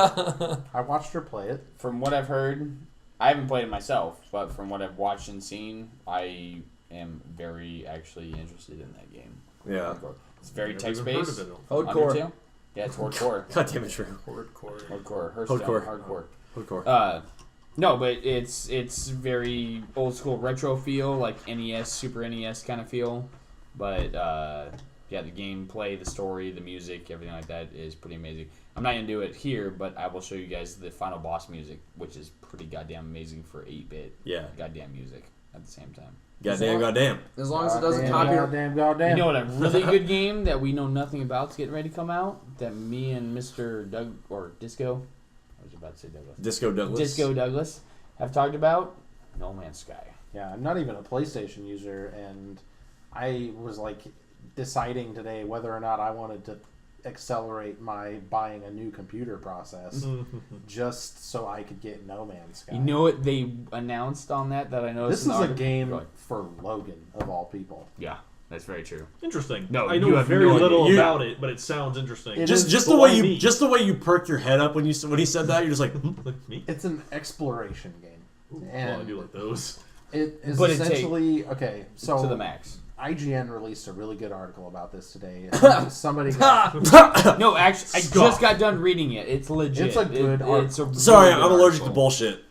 I watched her play it. From what I've heard, I haven't played it myself, but from what I've watched and seen, I am very actually interested in that game. Yeah. It's very Never text even heard based. of it. Hardcore. Undertale? Yeah, it's hardcore. God damn it, Drew. Hardcore. Hearthstone. Hardcore. Hardcore. Hardcore. No, but it's very old school retro feel, like NES, Super NES kind of feel. But yeah, the gameplay, the story, the music, everything like that is pretty amazing. I'm not gonna do it here, but I will show you guys the final boss music, which is pretty goddamn amazing for 8-bit. Yeah. Goddamn music at the same time. Goddamn. As long as it doesn't Goddamn, copy. goddamn, goddamn. You know what? A really good game that we know nothing about is getting ready to come out. That me and Mr. Doug or Disco, I was about to say Douglas. Disco Douglas. Disco Douglas have talked about No Man's Sky. Yeah, I'm not even a PlayStation user, and I was like deciding today whether or not I wanted to accelerate my buying a new computer process just so I could get No Man's Sky. You know what they announced on that I noticed? this in is the a article? game Go ahead. for Logan of all people. Yeah, that's very true. Interesting. No, I you know have very no idea. little You- about it, but it sounds interesting. It Just is- just but the way why you me? just the way you perked your head up when he said that, you're just like, Like me? It's an exploration game, Well, I and do like those. it is But it take- essentially okay. So to the max. IGN released a really good article about this today. And somebody got, No, actually, I Scoff. just got done reading it. It's legit. It's a good It's a sorry, really I'm good allergic to article. bullshit.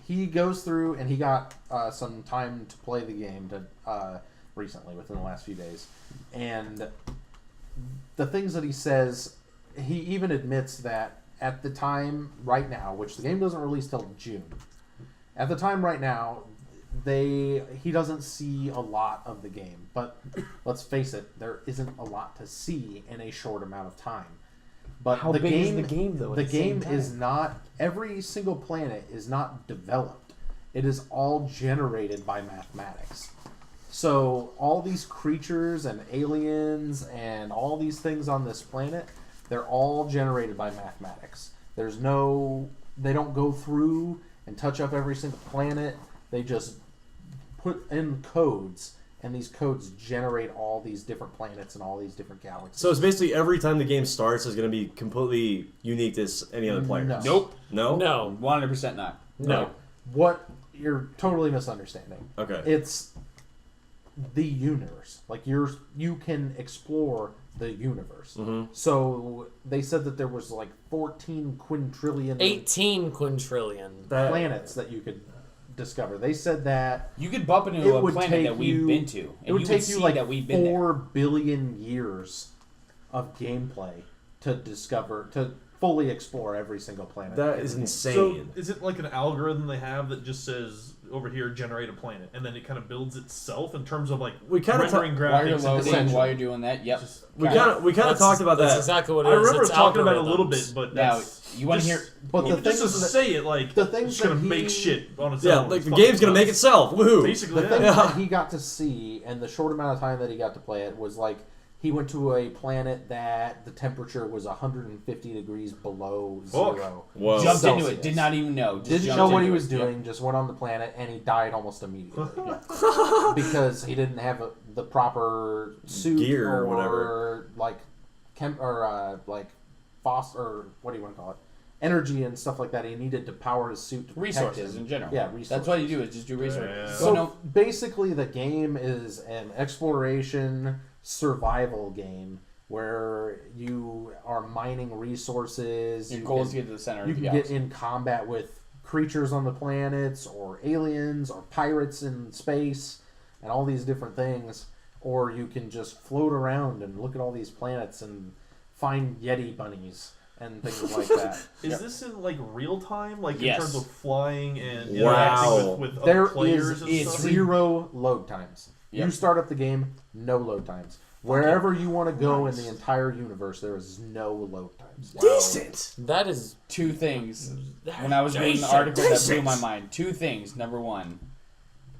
he goes through and he got some time to play the game to recently within the last few days, and the things that he says, he even admits that at the time right now, which the game doesn't release till June, at the time right now, he doesn't see a lot of the game. But let's face it, there isn't a lot to see in a short amount of time. But How the big game, is the game, though, at The the same game is time? not every single planet is not developed. It is all generated by mathematics. So all these creatures and aliens and all these things on this planet, they're all generated by mathematics. They don't go through and touch up every single planet. They just put in codes, and these codes generate all these different planets and all these different galaxies. So it's basically every time the game starts is going to be completely unique to any other player. No. Nope. No? No. 100% not. No. What you're totally misunderstanding. Okay. It's the universe. Like you can explore the universe. Mhm. So they said that there was like 14 quintillion 18 quintillion. planets that you could discover. They said that You could bump into it a would planet take that we've you- been to. And it would you take see you like that we've been 4 there. billion years of gameplay to fully explore every single planet. That in is the game. insane. So is it like an algorithm they have that just says over here generate a planet, and then it kind of builds itself in terms of like We kinda rendering While you're graphics? loading, essentially. while you're doing that, yep. we kind of talked about That's that. exactly what it I is. remember It's talking about it a little algorithms. bit, but Now, that's you want to just- hear... But the Even just things to that, say it like the things it's just gonna that make he- shit on its Yeah, own. like It's the fucking game's going to make nuts. itself. Woohoo. Basically, the yeah. things that he got to see and the short amount of time that he got to play it was like he went to a planet that the temperature was 150 degrees below Fuck. zero. Whoa. Jumped into Celsius. it. Did not even know. Just Didn't jumped know what into he it. was doing. Just went on the planet and he died almost immediately because he didn't have the proper suit Gear or or whatever. like like or what do you want to call it? Energy and stuff like that. He needed to power his suit to protect Resources him. in general. Yeah, resources. That's what you do, is just do resources. Yeah. So, So no, basically, the game is an exploration survival game where you are mining resources. your you goal is can- to get to the center you of the can get galaxy. in combat with creatures on the planets, or aliens, or pirates in space, and all these different things. Or you can just float around and look at all these planets and find Yeti bunnies and things like that. Is this in like real time, like Yes. in terms of flying and Wow. interacting with There other players is and it's stuff? zero load times. Yep. You start up the game, no load times. Wherever you want to go in the entire universe, there is no load times. Decent. That is Two things. When I was reading the article, that blew my mind. Two things. Number one,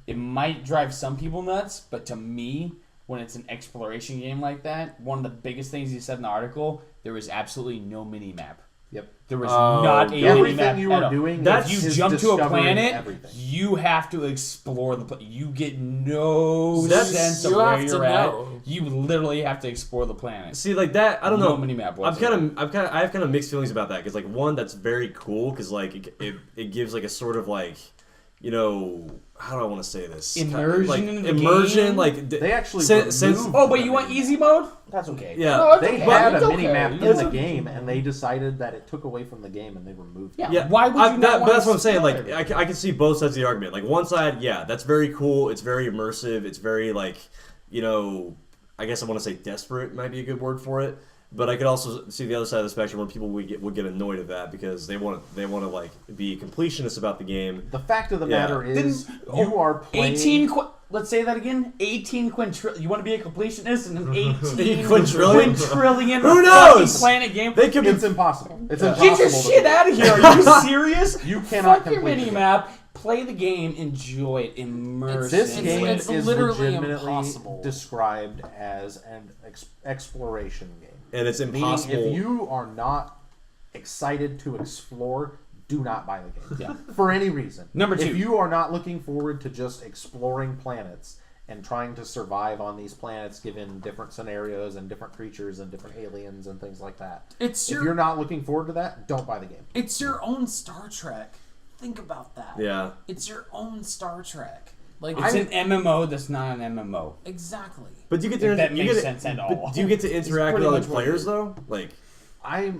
it might drive some people nuts, but to me, when it's an exploration game like that, one of the biggest things he said in the article, there was absolutely no mini map. Yep. There was Oh, not a mini Everything map you at are all. doing If is you jump to a discovering planet, everything. you have to explore the planet. You get no That's- sense of you where have to you're at. know. You literally have to explore the planet. See, like that, I don't No know. mini-map I whatsoever. have kind of mixed feelings about that because, like, one, that's very cool because, like, it gives like a sort of like, you know, how do I want to say this? Immersion like, into the immersion, game? like They actually sense. removed Oh, but you want easy mode? That's okay. Yeah. No, it's They okay. had It's a okay. mini map in It's the okay. game, and they decided that it took away from the game, and they removed it. Yeah. Yeah, Why would you not but want that's to what I'm saying. Like, explore I can see both sides of the argument. Like, one side, yeah, that's very cool. It's very immersive. It's very, like, you know, I guess I want to say desperate might be a good word for it. But I could also see the other side of the spectrum where people would get annoyed at that because they want to like be completionists about the game. The fact of the Yeah. matter is, you are playing. 18 let's say that again. 18 quintillion. You want to be a completionist in an 18 Quintillion? quintillion Who fucking knows? planet game? They could be. It's impossible. It's Get impossible. your shit out of here. Are you serious? You cannot Fuck your complete mini it. map. Play the game. Enjoy it. Immerse. This in game it. it's is literally legitimately impossible. described as an exploration game. And it's Meaning, impossible. if you are not excited to explore, do not buy the game. Yeah. For any reason. Number two. If you are not looking forward to just exploring planets and trying to survive on these planets given different scenarios and different creatures and different aliens and things like that. It's If you're not looking forward to that, don't buy the game. It's your own Star Trek. Think about that. Yeah. It's your own Star Trek. Like It's an MMO that's not an MMO. exactly. But you get to If that you makes get sense at but all. do you get to interact with pretty other much what it players is. though? Like, I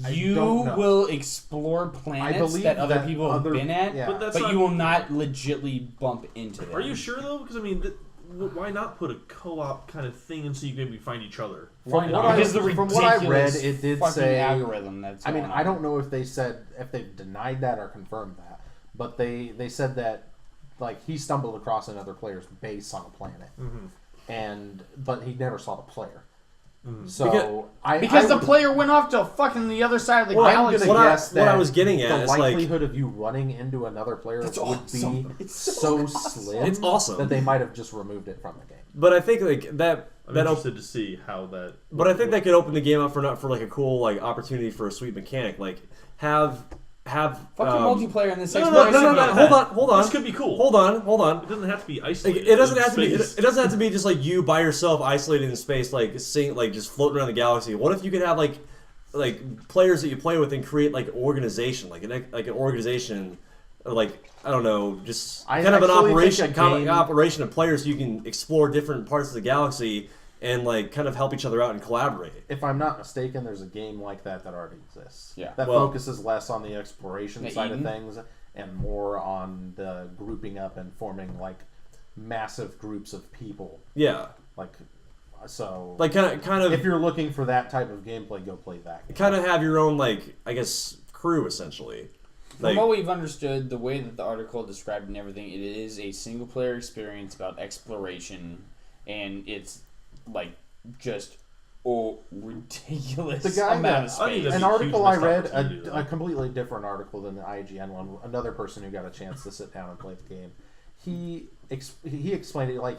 You don't know. will explore planets believe that other that people have other- been at, yeah. But that's but not- you will not legitly bump into them. Are you sure though? Because I mean, why not put a co-op kind of thing in so you can maybe find each other? From not? what, Because the from what I read, ridiculous it did fucking say. algorithm that's I mean, going I on. don't know if they said if they've denied that or confirmed that, but they said that like he stumbled across another player's base on a planet, but he never saw the player. So Because the player went off to fucking the other side of the galaxy. I'm gonna guess that what I was getting at the is like likelihood of you running into another player would be so slim. It's awesome. that they might have just removed it from the game. But I think like that. I'm that interested to see how that. But I think that could open the game up for like a cool like opportunity for a sweet mechanic. Like have Fucking multiplayer in this no, exploration. Hold on. This could be cool. Hold on. It doesn't have to be Like, isolated. it doesn't in have to be. space. It doesn't have to be just like you by yourself, isolated in space, like just floating around the galaxy. What if you could have like players that you play with and create like organization, like an organization, like I don't know, just kind of an operation of players so you can explore different parts of the galaxy and like kind of help each other out and collaborate. If I'm not mistaken, there's a game like that already exists. Yeah. That focuses less on the exploration The side Eden? of things and more on the grouping up and forming like massive groups of people. Yeah. Like so. Like kind of if you're looking for that type of gameplay, go play that game. kind of have your own like I guess crew essentially. From what we've understood, the way that the article described and everything, it is a single player experience about exploration, and it's like just ridiculous The guy amount of that- space. That's An a article huge I missed read, opportunity, a though. completely different article than the IGN one, another person who got a chance to sit down and play the game, he explained it like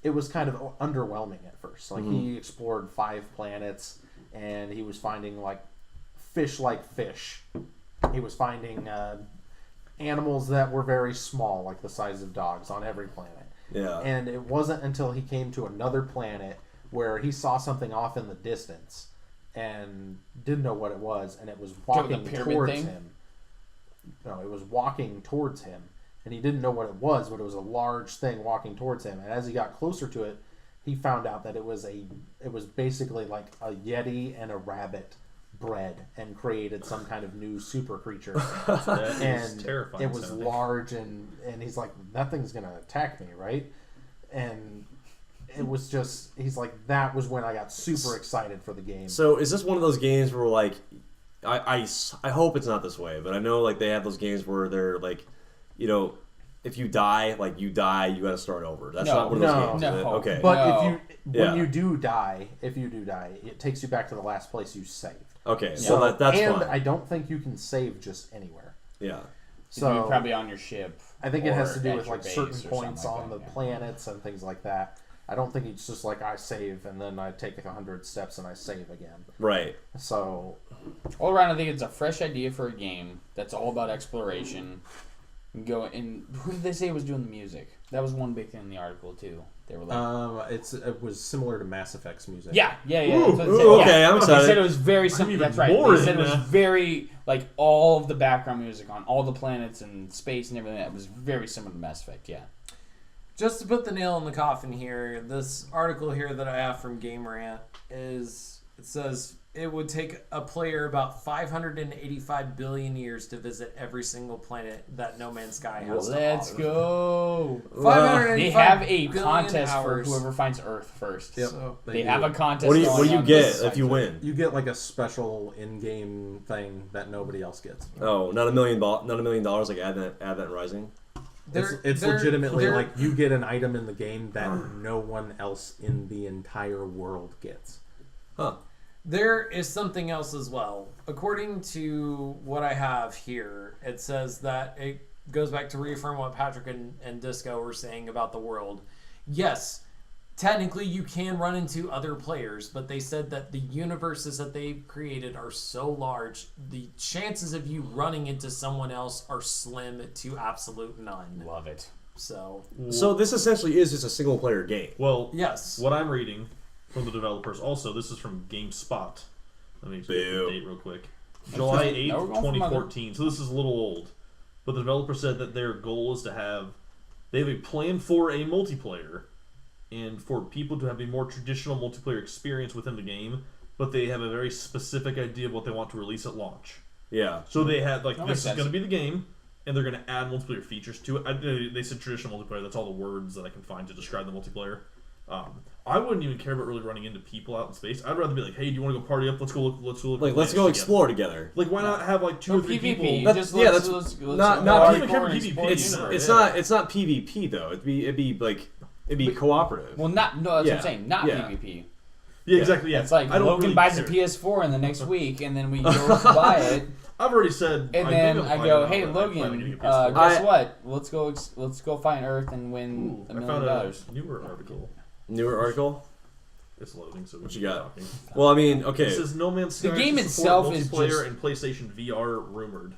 it was kind of underwhelming at first. Like he explored 5 planets and he was finding like fish. He was finding animals that were very small, like the size of dogs, on every planet. Yeah. And it wasn't until he came to another planet where he saw something off in the distance and didn't know what it was, and it was walking pyramid towards thing? him. No, it was walking towards him, and he didn't know what it was, but it was a large thing walking towards him. And as he got closer to it, he found out that it was basically like a yeti and a rabbit bred and created some kind of new super creature. That is And terrifying. it was sounding. large, and he's like, that thing's gonna attack me, right? And it was just, he's like, that was when I got super excited for the game. So is this one of those games where like I hope it's not this way, but I know like they have those games where they're like, you know, if you die, you gotta start over. That's not one of those games. Is it? Okay. But No. when you do die, it takes you back to the last place you saved. Okay, so that's and fine. I don't think you can save just anywhere. Yeah. So you're So probably on your ship. I think it has to do or with at your like base certain or something points like on that, the yeah. planets and things like that. I don't think it's just like I save and then I take 100 steps and I save again. Right. So All around, I think it's a fresh idea for a game that's all about exploration. Who did they say was doing the music? That was one big thing in the article too. They were like, it was similar to Mass Effect's music. yeah. Ooh, That's what they said. okay, I'm They excited. said it was very similar. even That's right. more They said it in was that. very like all of the background music on all the planets and space and everything. That was very similar to Mass Effect. Yeah. Just to put the nail in the coffin here, this article here that I have from Game Rant it says it would take a player about 585 billion years to visit every single planet that No Man's Sky has. Let's go. 585 They have a billion contest hours. for whoever finds Earth first. Yep. So, They have a contest. What do you going on get this if you site. win? You get like a special in-game thing that nobody else gets. Oh, not $1 million. Not $1 million like Advent Rising. It's legitimately like you get an item in the game that no one else in the entire world gets. Huh. There is something else as well. According to what I have here, it says that it goes back to reaffirm what Patrick and Disco were saying about the world. Yes, technically you can run into other players, but they said that the universes that they've created are so large, the chances of you running into someone else are slim to absolute none. Love it. So, So this essentially is just a single player game. Well, yes. what I'm reading from the developers, also, this is from GameSpot. Let me get the date real quick. July 8th, Now we're going from 2014. So this is a little old. But the developer said that their goal is to they have a plan for a multiplayer and for people to have a more traditional multiplayer experience within the game, but they have a very specific idea of what they want to release at launch. Yeah. So they had, That this makes is sense. going to be the game, and they're going to add multiplayer features to it. They said traditional multiplayer. That's all the words that I can find to describe the multiplayer. I wouldn't even care about really running into people out in space. I'd rather be like, hey, do you want to go party up? Let's go look. Let's at go planets together. explore together. Like, why not have like 2 or 3 people? That's- not not PvP. PvP. explore It's the universe. it's not PvP though. It'd be cooperative. Well, no, that's what Yeah. I'm saying. Not Yeah. PvP. Yeah, exactly. Yeah, It's like I don't Logan really buys a care. PS4 in the next week, and then we go buy it, I've already said. and maybe then I'll I buy go, it, "Hey, but I'm planning to Logan, get a PS4. guess what? Let's go find Earth and win Ooh, $1 I million." found a newer article. Newer article. It's loading. So What we you can got? keep talking. Well, I mean, okay. It says No Man's Sky The game to support itself is multiplayer just- and PlayStation VR rumored.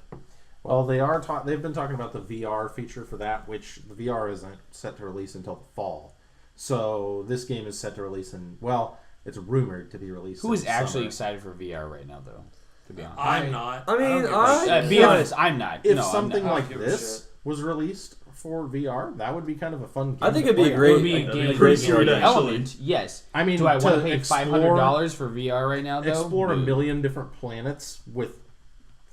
Well, they've been talking about the VR feature for that, which the VR isn't set to release until the fall. So this game is set to release it's rumored to be released. Who is in actually summer. excited for VR right now, though? To be honest, I'm not. I mean, don't give a shit. be honest, I'm not. If No, I'm something not. like give a this shit. was released for VR, that would be kind of a fun game. I think to it'd be play a on. great, It would be like, a a game great pretty game good, idea. actually. element. Yes. I mean, Do I want to to pay explore- $500 for VR right now, though? Explore a No. million different planets with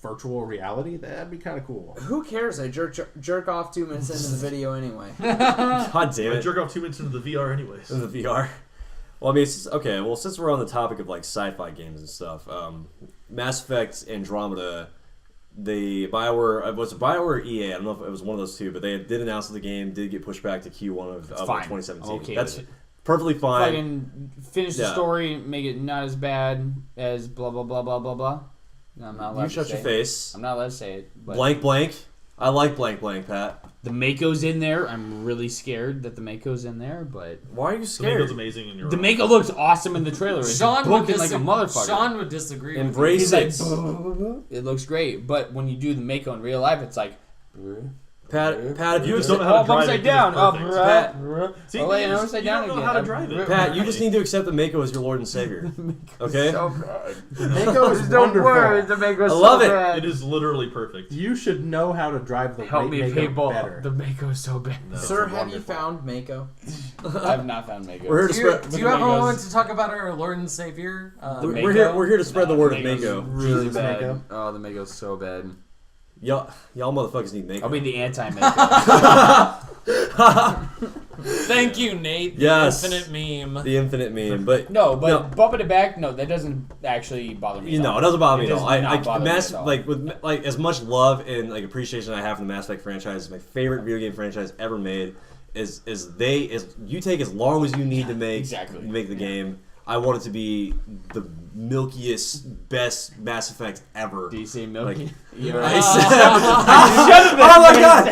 virtual reality. That'd be kind of cool. Who cares? I jerk off 2 minutes into the video anyway. God damn I it. jerk off 2 minutes into the VR anyways. In the VR. Well, I mean, okay. Well, since we're on the topic of like sci-fi games and stuff, Mass Effect Andromeda, the BioWare was it BioWare or EA? I don't know if it was one of those two, but they did announce that the game did get pushed back to Q1 of fine. 2017. Okay That's with it. perfectly fine. Fucking finish the Yeah. story, make it not as bad as blah blah blah blah blah blah. No, I'm not allowed You to shut say your it. face. I'm not allowed to say it. But Blank blank. I like blank blank, Pat. the Mako's in there. I'm really scared that the Mako's in there, but Why are you Tomato's scared? amazing in your the Mako looks awesome in the trailer. It's Sean would, booking like a motherfucker. Sean would disagree. Embrace He's it. like, it looks great, but when you do the Mako in real life, it's like, Pat, if You you just don't know how to drive upside it. down. It's perfect. Oh, wait, and upside you down don't know again. how to drive it. Pat, you just need to accept that Mako is your Lord and Savior. Okay? So bad. Mako is wonderful. The Mako's I love so it. bad. It is literally perfect. You should know how to drive the Help me, Mako people. better. The Mako's so bad. No. Sir, It's have you wonderful. found Mako? I've not found Mako. We're here to Do you, spread. do you have a moment to talk about our Lord and Savior? We're here to spread the word of Mako's Mako. really Jesus, bad. Mako. Oh, the Mako's so bad. Y'all motherfuckers need Mako. I'll be the anti-Mako. Thank you, Nate. Yes. Infinite meme. The infinite meme, but No, but No. bumping it back, no, that doesn't actually bother me. you at know, all. it doesn't bother me It at does all. not bother me Mass at all. like with like as much love and like appreciation I have for the Mass Effect franchise. It's my favorite video game franchise ever made. Is you take as long as you need to make the game. I want it to be the milkiest, best Mass Effect ever. DC Milky. I said, oh my god!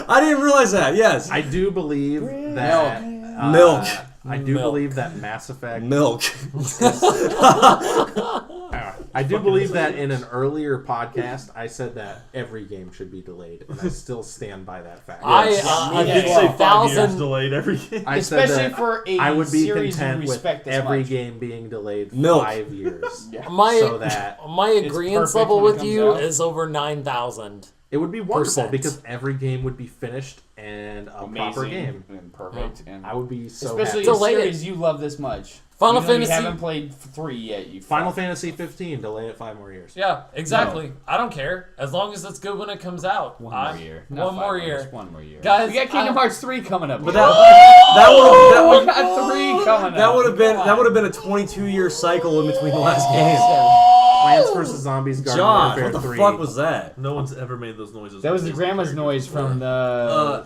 I didn't realize that. Yes, I do believe that Milk. I do Milk. believe that Mass Effect. milk. I do believe that in an earlier podcast, I said that every game should be delayed, and I still stand by that fact. I I yeah, did say 5 years 1,000 delayed every game. I said Especially that for a I would be series we content with respect this every much. game being delayed Milk. 5 years. My So that my it's agreement perfect level when it with comes you out. is over 9,000. It would be wonderful Percent. because every game would be finished and a proper game. and perfect. And I would be so especially happy. a Delay it. series you love this much. Final Even though Fantasy- You haven't played 3 yet. You Final fuck. Fantasy 15, delay it 5 more years. Yeah, exactly. I don't care as long as it's good when it comes out. One I- more year. One Not more 5 year. months, one more year. Guys, we got Kingdom Hearts 3 coming up. But here. that we got 3 coming that up. would have been Come that on. would have been a 22-year cycle in between the last games. Plants vs. Zombies Garden Josh, Warfare what the 3. fuck was that? No one's ever made those noises. That was the grandma's noise from the.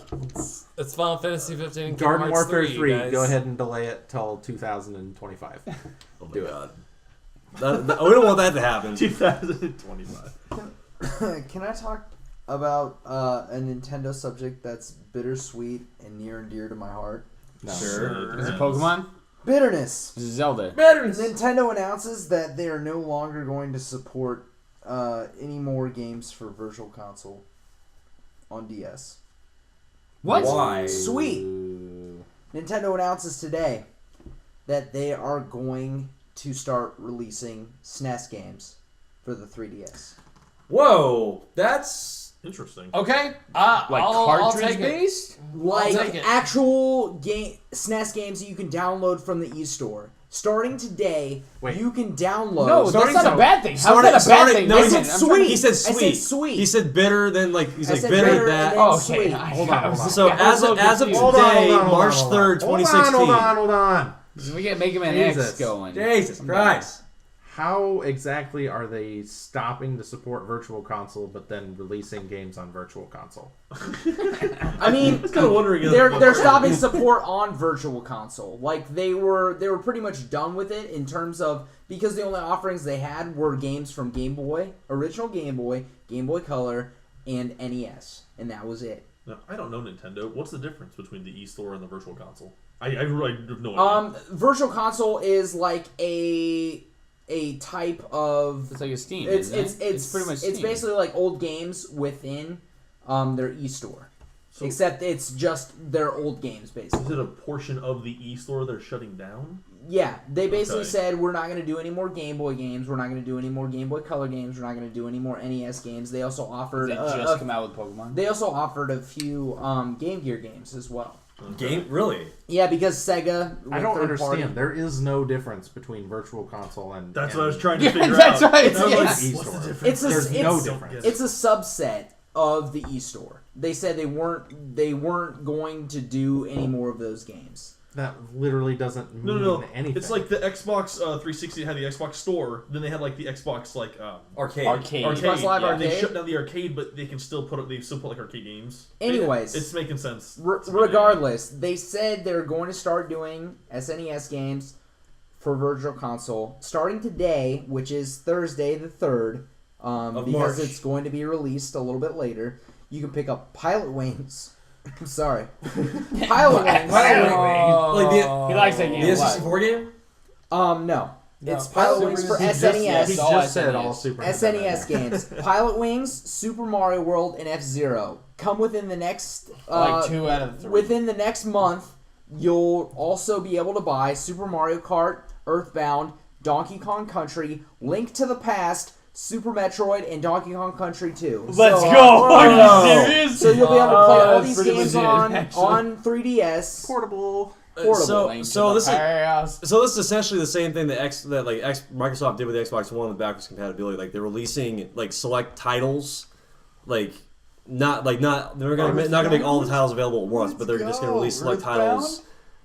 It's Final Fantasy 15 and Kingdom Garden Hearts Warfare 3, 3, guys. go ahead and delay it till 2025. Oh my Do it. god. We don't want that to happen. 2025. Can I talk about a Nintendo subject that's bittersweet and near and dear to my heart? No. Sure. Is it Pokemon? Bitterness. Is it Zelda? Nintendo announces that they are no longer going to support any more games for Virtual Console on DS. What? Why? Sweet. Nintendo announces today that they are going to start releasing SNES games for the 3DS. Whoa, that's Interesting. Okay, Like I'll cartridge take it. based? Like take it. actual SNES games that you can download from the eStore. Starting today, Wait. you can download. No, Starting that's not so- a bad thing. How's starting- that a bad starting- thing? no, I Listen, said I'm sweet. he said I said sweet. sweet. He said bitter, then like he's I like said bitter bitter that. and then Oh, sweet. okay. Hold on, hold on. So I was a little as of confused. today, Hold on, March hold on. 3rd, 2016. Hold on. We get Mega Man Jesus. X going. Jesus Christ. How exactly are they stopping to support Virtual Console, but then releasing games on Virtual Console? I mean, kind of wondering. they're stopping support on Virtual Console. Like they were pretty much done with it in terms of, because the only offerings they had were games from Game Boy, original Game Boy Color, and NES, and that was it. No, I don't know Nintendo. What's the difference between the eStore and the Virtual Console? I really have no idea. Virtual Console is like a type of. It's like a Steam. It's pretty much Steam. It's basically like old games within their eStore, except it's just their old games basically. Is it a portion of the eStore they're shutting down? Yeah, they basically Okay. said we're not going to do any more Game Boy games. We're not going to do any more Game Boy Color games. We're not going to do any more NES games. They also offered. They just come out with Pokemon. They also offered a few Game Gear games as well. Game really? Yeah, because Sega. I don't third understand. party- There is no difference between Virtual Console and. That's and what I was trying to figure out. That's right. It's- And I was it's- like, what's the difference? It's There's no difference. It's a subset of the eStore. They said they weren't going to do any more of those games. That literally doesn't mean No. anything. It's like the Xbox 360 had the Xbox Store. Then they had like the Xbox Arcade. Arcade. Xbox Live yeah. Arcade? They shut down the arcade, but they can still put like arcade games. Anyways. It's making sense. Regardless, they said they're going to start doing SNES games for Virtual Console starting today, which is Thursday the 3rd, because March. it's going to be released a little bit later. You can pick up Pilot Wings. I'm sorry. Pilot Wings. Like the He likes that game. the a lot. N64 game? No. It's Pilot Wings for He SNES. just said SNES. all Super SNES Nintendo. games. Pilot Wings, Super Mario World, and F-Zero. Come within the next... Like 2 out of the 3. Within the next month, you'll also be able to buy Super Mario Kart, Earthbound, Donkey Kong Country, Link to the Past, Super Metroid, and Donkey Kong Country 2. Let's So, go! Are you serious? So you'll be able to play all that's these pretty games legit, on actually. 3DS. Portable. Portable. Link to So the this is past. so this is essentially the same thing that Microsoft did with the Xbox One with backwards compatibility. Like they're releasing like select titles, like not they're not gonna make all the titles available at once, but they're just gonna release select titles.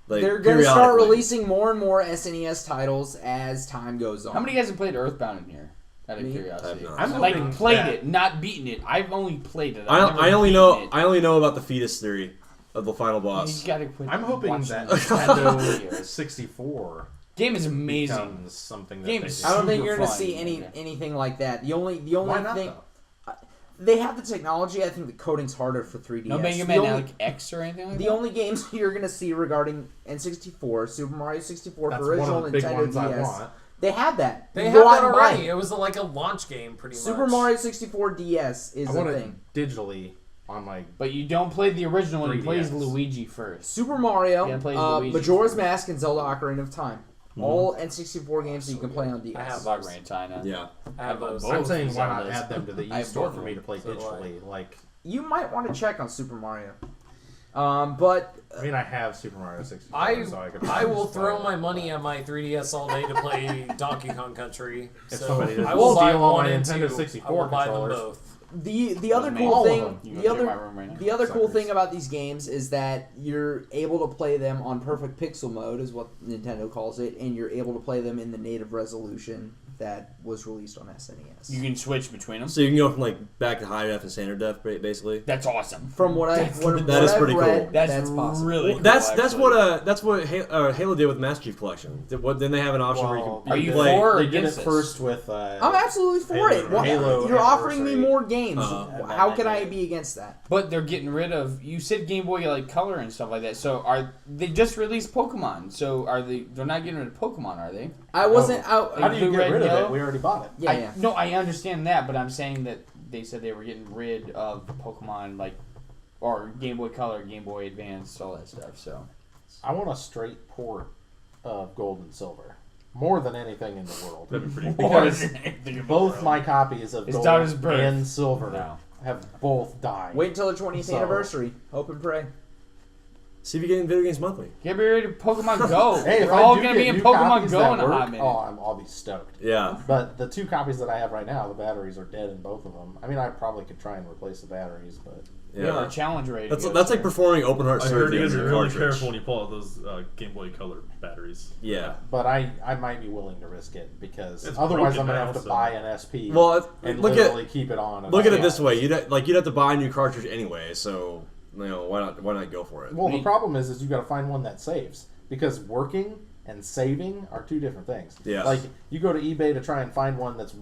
Like They're going to start periodically. releasing more and more SNES titles as time goes on. How many guys have played Earthbound in here? Out of Me? curiosity. I have not. I'm Like hoping played that- it, not beaten it. I've only played it. I I've never only beaten know it. I only know about the fetus theory of the final You boss. gotta quit I'm hoping watching that the Nintendo 64 game is amazing. becomes something that Game they is do. I don't think super you're going to fun. see anything like that. The only Why not, thing... though? They have the technology. I think the coding's harder for 3DS. No Mega The Man only- like X or anything like The that. only games you're going to see regarding N64, Super Mario 64 That's for one original of the big Nintendo ones I DS. want. They have that. They You have go out that and buy already. it. It was like a launch game, pretty much. Super Mario 64 DS is I a want thing. it digitally on my. But you don't play the original one. You play as 3DS. Luigi first. Super Mario, Yeah, play as Luigi. Majora's Mask, and Zelda Ocarina of Time. All N64 games that you can play on DS. I have Fuck Rain China. Yeah. I have those. I'm saying why not Zeldas. add them to the I have e-store both for of me to them. play So do I. digitally? Like, You might want to check on Super Mario. But I mean, I have Super Mario 64, so I could. I will just throw buy my it. money at my 3DS all day to play Donkey Kong Country. If So somebody did I will buy steal all one my and Nintendo two. 64 I will buy them controllers. both. the other All cool of thing, them. You the go check my other room right now. the other cool Suckers. thing about these games is that you're able to play them on perfect pixel mode, is what Nintendo calls it, and you're able to play them in the native resolution that was released on SNES. You can switch between them. So you can go from like back to high def and standard def, basically. That's awesome. From what I That's- what, that what is I've pretty read, cool. That's possible. really Well, cool, that's what Halo did with Master Chief Collection. Then they have an option where you Well, can Are you play. for or They did it against this? first with. I'm absolutely for it. What- Halo you're offering me Anniversary. more games. Uh-huh. How can I be against that? But they're getting rid of. You said Game Boy like Color and stuff like that. So are they just released Pokemon? So are they? They're not getting rid of Pokemon, are they? I wasn't out. How do you Blue, get red, rid of yellow? it? We already bought it. Yeah. No, I understand that, but I'm saying that they said they were getting rid of Pokemon like, or Game Boy Color, Game Boy Advance, all that stuff. So I want a straight port of Gold and Silver. More than anything in the world. That'd be pretty cool. Because both my copies of His Gold daughter's birth. and Silver No. have both died. Wait until the 20th So- anniversary. Hope and pray. See if you get in video games monthly. Get ready to Pokemon Go. Hey, if We're I all do gonna get be in new Pokemon copies Go that in a work, hot minute. I'll be stoked. Yeah. But the 2 copies that I have right now, the batteries are dead in both of them. I mean, I probably could try and replace the batteries, but We have our Yeah. challenge ready. to That's go, like sir. performing open heart I heard surgery you on guys are your really cartridge. careful when you pull out those Game Boy Color batteries. Yeah. I might be willing to risk it because It's otherwise broken I'm gonna now, have to so- buy an SP Well, and look literally at keep it on. and look at off. it this way. You'd have to buy a new cartridge anyway. So why not go for it? Well, the problem is you got to find one that saves because working and saving are 2 different things. Yeah. Like you go to eBay to try and find one that's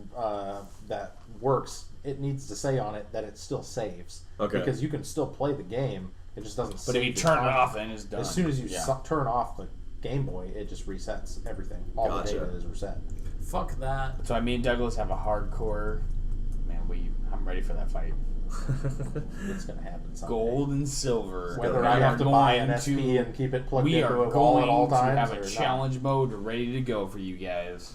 that works. It needs to say on it that it still saves. Okay. Because you can still play the game. It just doesn't. But if you turn it off, then it's done. as soon as you Yeah. turn off the Game Boy, it just resets everything. All Gotcha. the data is reset. Fuck that. So me and Douglas have a hardcore. Man, I'm ready for that fight. It's gonna happen. Someday. Gold and silver. Whether We I are have to buy an going SP and keep it plugged we into are a wall at all going to times, have or a not? challenge mode ready to go for you guys.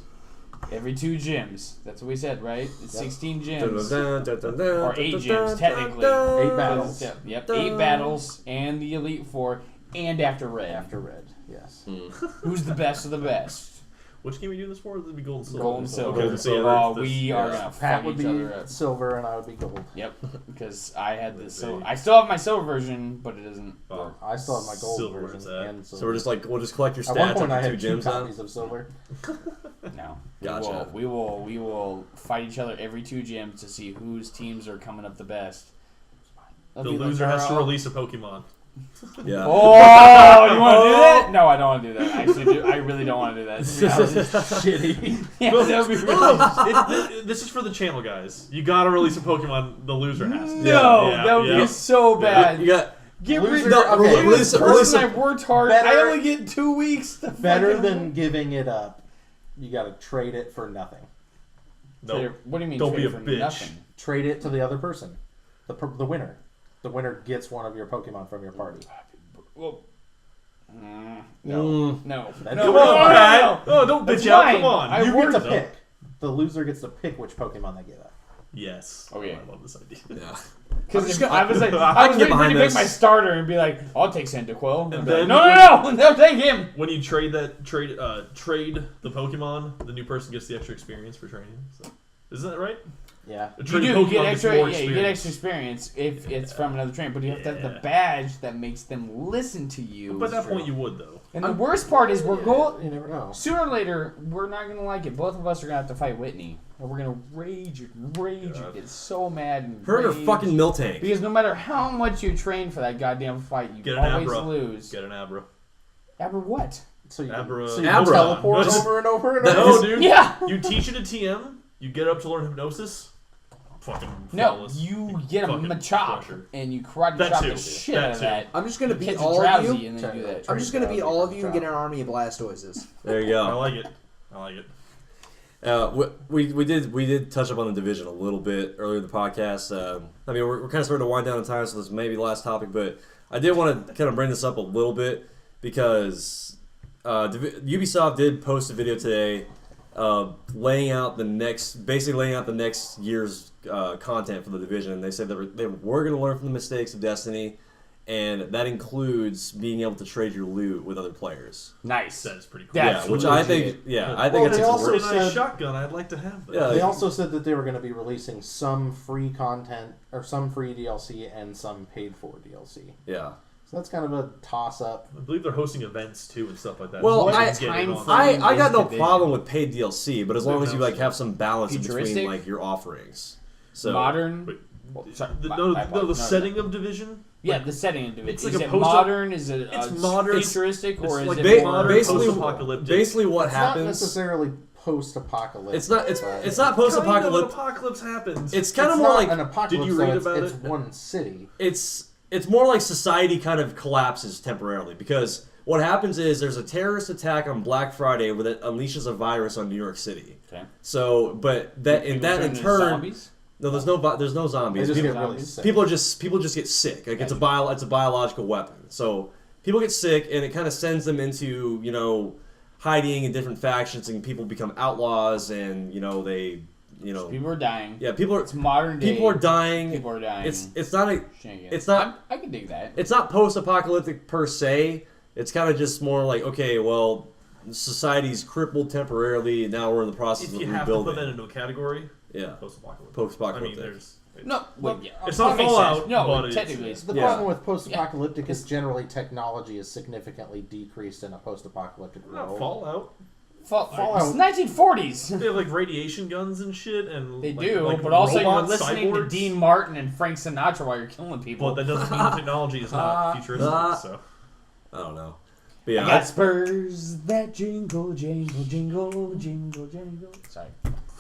Every 2 gyms. That's what we said, right? It's 16 gyms. Or 8 gyms, technically. 8 battles. Yep, 8 battles, and the Elite Four, and after Red. After red, yes. Who's the best of the best? Which game are you doing this for? This would be Gold and Silver. Gold and silver. Okay, so Oh, this- we yeah. are gonna Pat fight would each be other up. silver and I would be gold. Yep, because I had the silver. I still have my silver version, but it doesn't Oh, work. I still have my gold Silver version is that. and silver. So we'll just collect your At one stats point I after had 2 2 gyms then. copies of silver. No. Gotcha. We will fight each other every 2 gyms to see whose teams are coming up the best. The loser has to release a Pokemon. Yeah. Oh, you want to do that? No, I don't want to do that. I actually do. I really don't want to do that. To be honest. Shitty. Yeah, that would be really. This is for the channel, guys. You gotta release a Pokemon. The loser has to. No, Yeah, that would yeah. be so bad. You got Get rid Loser- of okay, release it, person release it. I worked hard. Better- I only get 2 weeks. To Better fucking- than giving it up. You gotta trade it for nothing. No. What do you mean? Don't trade be it a for bitch. Nothing? Trade it to the other person. The winner. The winner gets one of your Pokemon from your party. Well, Mm. no. That's No, Come no, Come no, on, no, Pat. no. Oh, don't That's bitch out. fine. Come on. I You get worked to though. pick. The loser gets to pick which Pokemon they give up. Yes. Okay. Oh, I love this idea. yeah. Because I'm I was like, I I can was get waiting for you behind to pick this. my starter and be like, I'll take Cyndaquil. And And be like, then- no, take him. When you trade the Pokemon, the new person gets the extra experience for training. So, isn't that right? Yeah. A You traded do. You Pokemon get gets extra. more Yeah, you get experience. extra experience if it's from another trainer. But you have to have the Yeah. badge that makes them listen to you. But at that point, you would though. And the worst part is we're going. You never know. Sooner or later, we're not gonna like it. Both of us are gonna have to fight Whitney, and we're gonna rage and get so mad and Her and her rage. fucking Miltank. Because no matter how much you train for that goddamn fight, you Get an always Abra. lose. Get an Abra. Abra what? So you, Abra- so you Abra. teleport No, over and over and that over. No, dude. Yeah. You teach it a TM. You get up to learn hypnosis. Fucking No, flawless. you get a Fucking Machop crusher. and you karate That chop too. the shit That out of too. that. I'm just gonna You beat catch all a of drowsy you. and then you do that. I'm just gonna beat all of you and get an army of Blastoises. There you I go. like it. I like it. We did touch up on the division a little bit earlier in the podcast. I mean, we're kind of starting to wind down in time, so this may be the last topic, but I did want to kind of bring this up a little bit because Ubisoft did post a video today laying out the next year's content for the division. They said that they were going to learn from the mistakes of Destiny, and that includes being able to trade your loot with other players. Nice. That is pretty cool. That's Yeah, which legit. I think, I think Well, it's they a also great- It's a nice said- shotgun. I'd like to have that. Yeah. They also said that they were going to be releasing some free content or some free DLC and some paid for DLC. yeah. So that's kind of a toss up. I believe they're hosting events too and stuff like that. Well, So you I- can get in time on frame- that. I got no Division. problem with paid DLC, but as long as you like have some balance in Futuristic? between like your offerings. So Modern. Wait, Well, sorry, the, my- no, my no, the apologies. setting of Division. Yeah, the setting of it. It's Is like a it post- modern? Is it it's modern. futuristic, or It's is like it ba- more basically, post-apocalyptic. basically what It's not happens. necessarily post-apocalyptic. It's not. It's but it's not Kind of post-apocalyptic. an apocalypse happens. It's kind it's of more not like an apocalypse. Did you though, read it's, about it's it? one city. it's more like society kind of collapses temporarily because what happens is there's a terrorist attack on Black Friday where it unleashes a virus on New York City. Okay. So, but that in People turn turn, zombies? no, there's no They zombies. just People, get really zombies. sick. people just get sick. Like it's a biological weapon. So people get sick, and it kind of sends them into hiding in different factions, and people become outlaws, and they People are dying. Yeah, people are. It's modern day. People are dying. People are dying. It's not a. Shenanigans. It's not. I can dig that. It's not post-apocalyptic per se. It's kind of just more like, okay, well, society's crippled temporarily, and now we're in the process If of you rebuilding. have to put that into a category, Yeah. post-apocalyptic. Post-apocalyptic. I mean, there's. No, wait, yeah. It's not that makes Fallout, sense. No, but technically, it's The Yeah. problem with post-apocalyptic is generally technology is significantly decreased in a post-apocalyptic Not world. Fallout. Fallout. It's 1940s. They have like radiation guns and shit, and They like, do, like but also you're robot listening cyborgs. to Dean Martin and Frank Sinatra while you're killing people. But that doesn't mean the technology is not futuristic. So I don't know. But I yeah, got spurs that jingle, jingle, jingle, jingle, jingle. Sorry.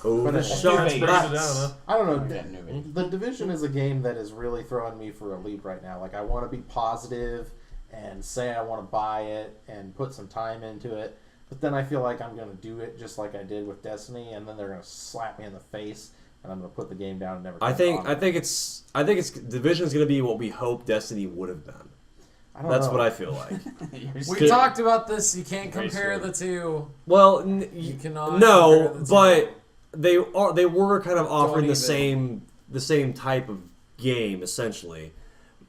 over But the it's shot. Vegas. brings it down, huh? I don't know. Yeah, no, man. The Division is a game that is really throwing me for a leap right now. Like, I want to be positive and say I want to buy it and put some time into it, but then I feel like I'm going to do it just like I did with Destiny, and then they're going to slap me in the face, and I'm going to put the game down and never. I turn it on. think it's Division's gonna be what we hope Destiny would have been. I don't That's know. what I feel like. We talked about this. You can't Very compare scary. the two. Well, You cannot. no, compare the two. but they were kind of offering even. the same type of game essentially.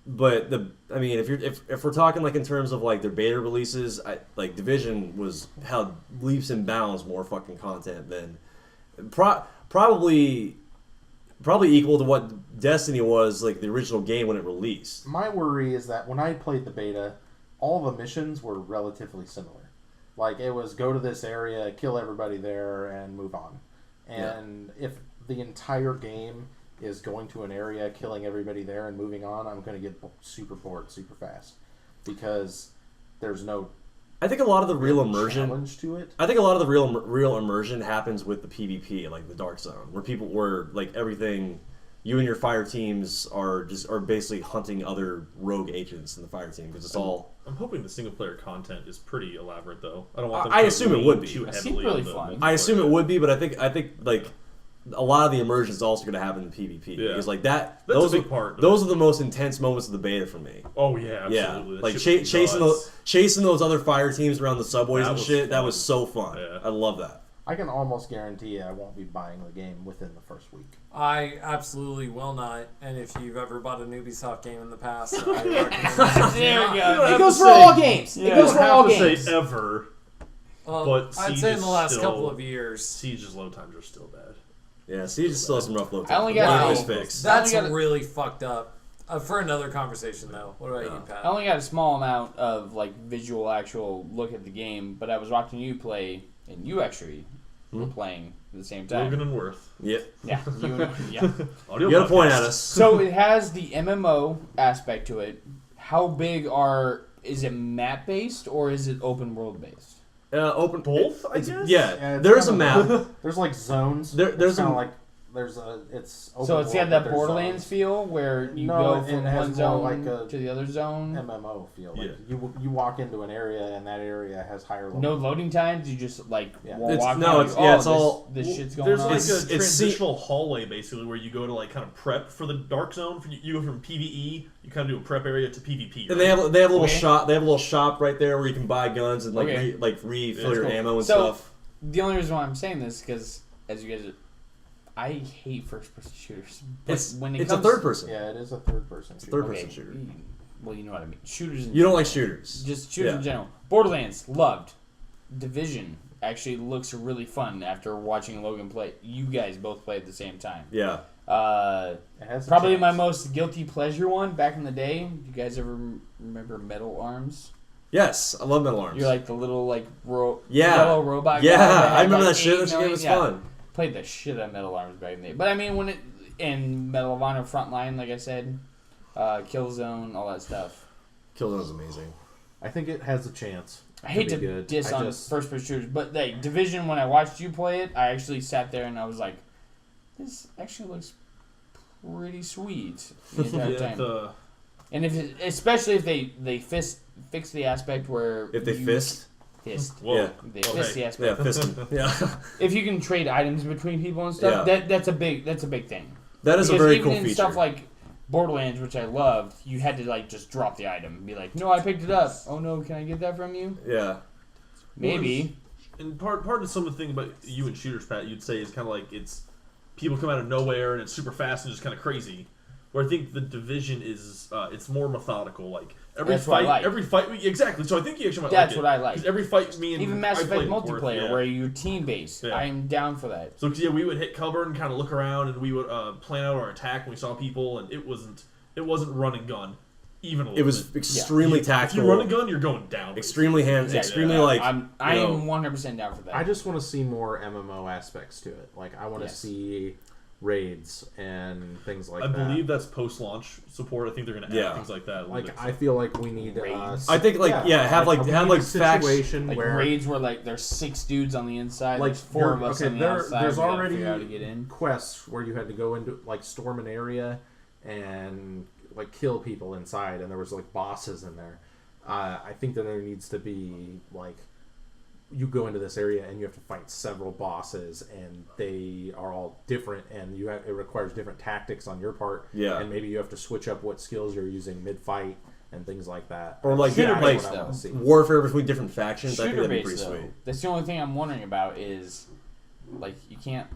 But if we're talking like in terms of like their beta releases, like Division was held leaps and bounds more fucking content than probably equal to what Destiny was like the original game when it released. My worry is that when I played the beta, all the missions were relatively similar. Like, it was go to this area, kill everybody there, and move on. And if the entire game is going to an area, killing everybody there, and moving on, I'm going to get super bored super fast. Because there's no I think a lot of the real immersion. challenge to it. I think a lot of the real immersion happens with the PvP, like the Dark Zone, where like everything, you and your fire teams are basically hunting other rogue agents in the fire team because it's all. I'm hoping the single player content is pretty elaborate, though. I don't want them. I to assume it lean would be. too It heavily seemed really on the fun. I assume it multiplayer. would be, but I think like a lot of the immersion is also going to happen in PvP Yeah. because like that. That's those a big are, part. Those are the most intense moments of the beta for me. Oh yeah, absolutely. Yeah, That like shit was chasing nuts. those other fire teams around the subways That and was shit. That fun. was so fun. Yeah. I love that. I can almost guarantee I won't be buying the game within the first week. I absolutely will not. And if you've ever bought an Ubisoft game in the past, I recommend There we You don't go. have It goes to for say- all games. It You goes don't for all have to games. say ever. Well, But I'd Siege say in the is last still- couple of years. Siege's load times are still bad. Yeah, Siege still has some rough load. I only times, but got- it was Wow. fixed. That's I only got- really fucked up. For another conversation, though. What about you, Pat? I only got a small amount of like visual, actual look at the game, but I was watching you play, and you actually were playing at the same time. Logan and Worth. Yeah, Yeah, yeah. Audio you got to point podcast. at us. So it has the MMO aspect to it. How big is it map based or is it open world based? Open Both, I it's- guess? Yeah, Yeah, it's there's a kind map. There's like zones. There's kind a- of like it's open So it's got world, that but there's Borderlands zones. feel where you No, go it from has one more zone like a to the other zone. MMO feel. Like Yeah. you walk into an area and that area has higher level. No loading times. You just like Yeah. walk It's- in, no, like, it's- yeah, it's this, all- this shit's going There's on. like It's- a it's transitional hallway basically where you go to like kind of prep for the dark zone. You go from PVE, you kind of do a prep area to PvP. And they have a little Okay. shop. They have a little shop right there where you can buy guns and like Okay. refill Yeah, your cool. ammo and So- stuff. The only reason why I'm saying this is because, as you guys, I hate first-person shooters. But when it It's comes, a third person. Yeah, it is a third person. It's a third Okay, person shooter. well, you know what I mean. Shooters. In You don't general. like shooters. Just shooters Yeah. in general. Borderlands loved. Division actually looks really fun after watching Logan play. You guys both played at the same time. Yeah. It has a Probably my chance. most guilty pleasure one back in the day. You guys ever remember Metal Arms? Yes, I love Metal Arms. You're like the little Yeah. yellow robot. Yeah, guy that I had, remember like, that shit. 8 That shit million- was yeah. fun. Played the shit out of Metal Arms back in the day. But I mean, when it in Medal of Honor Frontline, like I said, Killzone, all that stuff. Killzone's amazing. I think it has a chance. I hate be to good. diss I on just- first-person shooters, but like Division, when I watched you play it, I actually sat there and I was like, "This actually looks pretty sweet." The entire Yeah, time. And especially if they fix the aspect where If they you- fist, fist. Whoa. Yeah. They Okay. fist the aspect. yeah, fist 'em. Yeah, If you can trade items between people and stuff, Yeah. that's a big thing. that is a Because very even cool in feature. stuff like Borderlands, which I loved, you had to like just drop the item and be like, "No, I picked it up. Oh no, can I get that from you?" Yeah, Maybe. And part of some of the thing about you and shooters, Pat, you'd say is kind of like it's people come out of nowhere and it's super fast and just kind of crazy. Where I think the Division is, it's more methodical. Like every That's what I like. every fight, exactly. So I think you actually might That's like it. what I like. 'Cause every fight, me and Even Mass I Effect played multiplayer, yeah. where you're team based. Yeah. I'm down for that. So yeah, we would hit cover and kind of look around, and we would plan out our attack when we saw people, and it wasn't run and gun, even a little It was bit. extremely If tactical. you run a gun, you're going down. Extremely extremely like. I'm 100% down for that. I just want to see more MMO aspects to it. Like I want to Yes. see raids and things like I that. believe that's post-launch support. I think they're going to add things like that. A little Like bit. I feel like we need. Raids. I think have we need a facts. situation like where raids where like there's 6 dudes on the inside, like like 4 of us on the outside. There's we gotta already figure out how to get in. quests where you had to go into like storm an area and like kill people inside, and there was like bosses in there. I think that there needs to be like you go into this area and you have to fight several bosses, and they are all different, and it requires different tactics on your part. Yeah. And maybe you have to switch up what skills you're using mid-fight and things like that. Or like Shooter like based, though. warfare between different factions. I think Shooter that'd be based pretty though. sweet. That's the only thing I'm wondering about is like you can't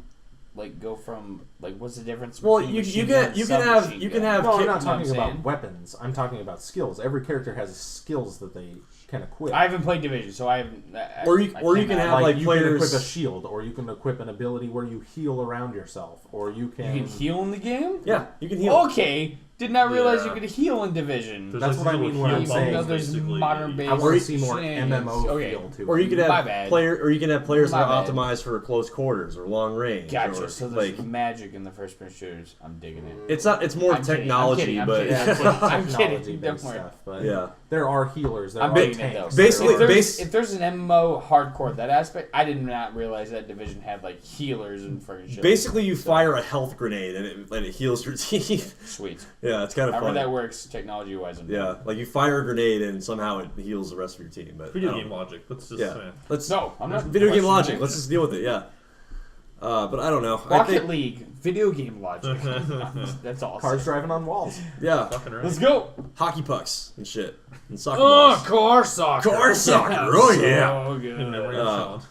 like go from like what's the difference? Well, between you machine can gun and you can submachine gun? have No, I'm kit- not You know what talking I'm about saying? weapons. I'm talking about skills. Every character has skills that they can equip. I haven't played Division, so I haven't. Or you can cannot- have, like, you players- can equip a shield, or you can equip an ability where you heal around yourself, or you can. You can heal in the game. Yeah, you can heal. Okay, did not realize Yeah. you could heal in Division. There's, That's like, what I these mean little when I'm heal saying- Even though buttons, there's basically. modern based. I want to see more shenanigans. MMO Okay. feel to it. Or you could My have bad. players that My are bad. optimized for close quarters or long range. Gotcha. Or, So there's like magic in the first person shooters. I'm digging it. it's not. It's more I'm kidding, technology, I'm but kidding, I'm kidding. I'm kidding. Technology-based Don't worry. stuff, but yeah. there are healers. There I'm are digging it though. tanks. Basically- if there are- there's, if there's an MMO hardcore that aspect, I did not realize that Division had like healers and freaking shit. Basically, you fire a health grenade and it heals your team. Sweet. Yeah, it's kind of However funny. that works technology wise. Yeah, like you fire a grenade and somehow it heals the rest of your team. But Video I don't game know. logic. Let's just Yeah, let's No, I'm not. video game questioning logic. it. Let's just deal with it. Yeah, but I don't know. I Rocket think League video game logic. That's awesome. Cars driving on walls. yeah, fucking right. Let's go. hockey pucks and shit and soccer Oh, balls. car soccer. Car soccer, oh, yeah. So In good. memory of Sean.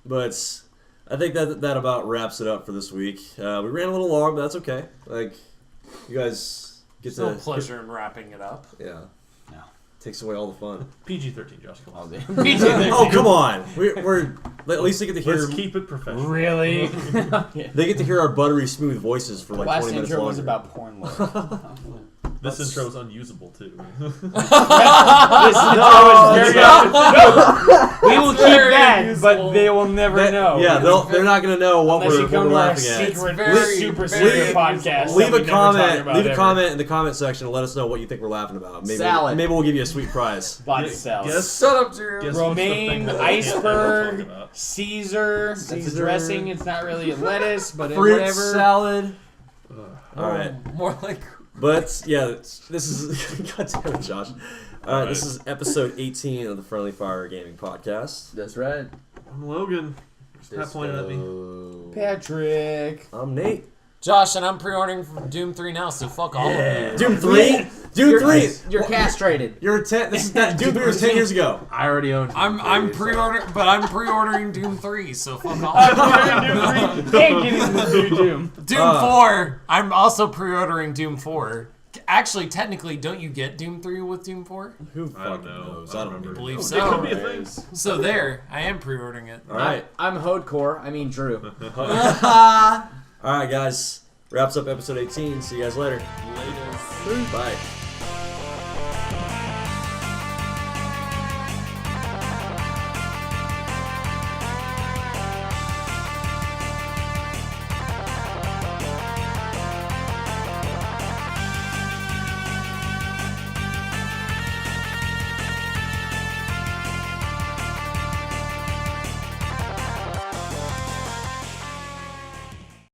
But I think that about wraps it up for this week. We ran a little long, but that's okay. Like you guys get No to pleasure in wrapping it up. Yeah. No. Takes away all the fun. PG-13, Josh. Come All on. day. Oh, come on. We're at least they get to hear Let's keep it professional. Really? they get to hear our buttery smooth voices for like Last 20 minutes intro longer. was about porn lore. This intro is unusable too. This intro was very We will keep that, but they will never know. Yeah, they're not gonna know what Unless you we're come to our laughing at. secret, very, super very secret podcast. Leave that a we never talk comment. about Leave a ever. comment in the comment section and let us know what you think we're laughing about. Maybe Salad. maybe we'll give you a sweet prize. Body cells. Guess, Shut up, Drew. guess what's the thing Romaine, that we can't ever talk iceberg, about? Caesar. That's a Caesar. dressing. It's not really a lettuce, but Fruit whatever. salad. All right. More like But yeah, this is God damn it, Josh. This is episode 18 of the Friendly Fire Gaming Podcast. That's right. I'm Logan. Stop pointing at me. Patrick. I'm Nate. Josh, and I'm pre-ordering from Doom 3 now, so fuck all of you. Doom 3? Doom 3! You're castrated. You're 10. This is that Doom 3 was 10 years ago. I already own. I'm pre-ordering Doom 3, so fuck all. Can't get into Doom. Doom 4. I'm also pre-ordering Doom 4. Actually, technically, don't you get Doom 3 with Doom 4? Who I don't fucking know. knows? I I don't don't remember. Believe It so. could be a thing. So there, I am pre-ordering it. All right. I'm Hodecore. I mean Drew. All right, guys. Wraps up episode 18. See you guys later. Later. Bye.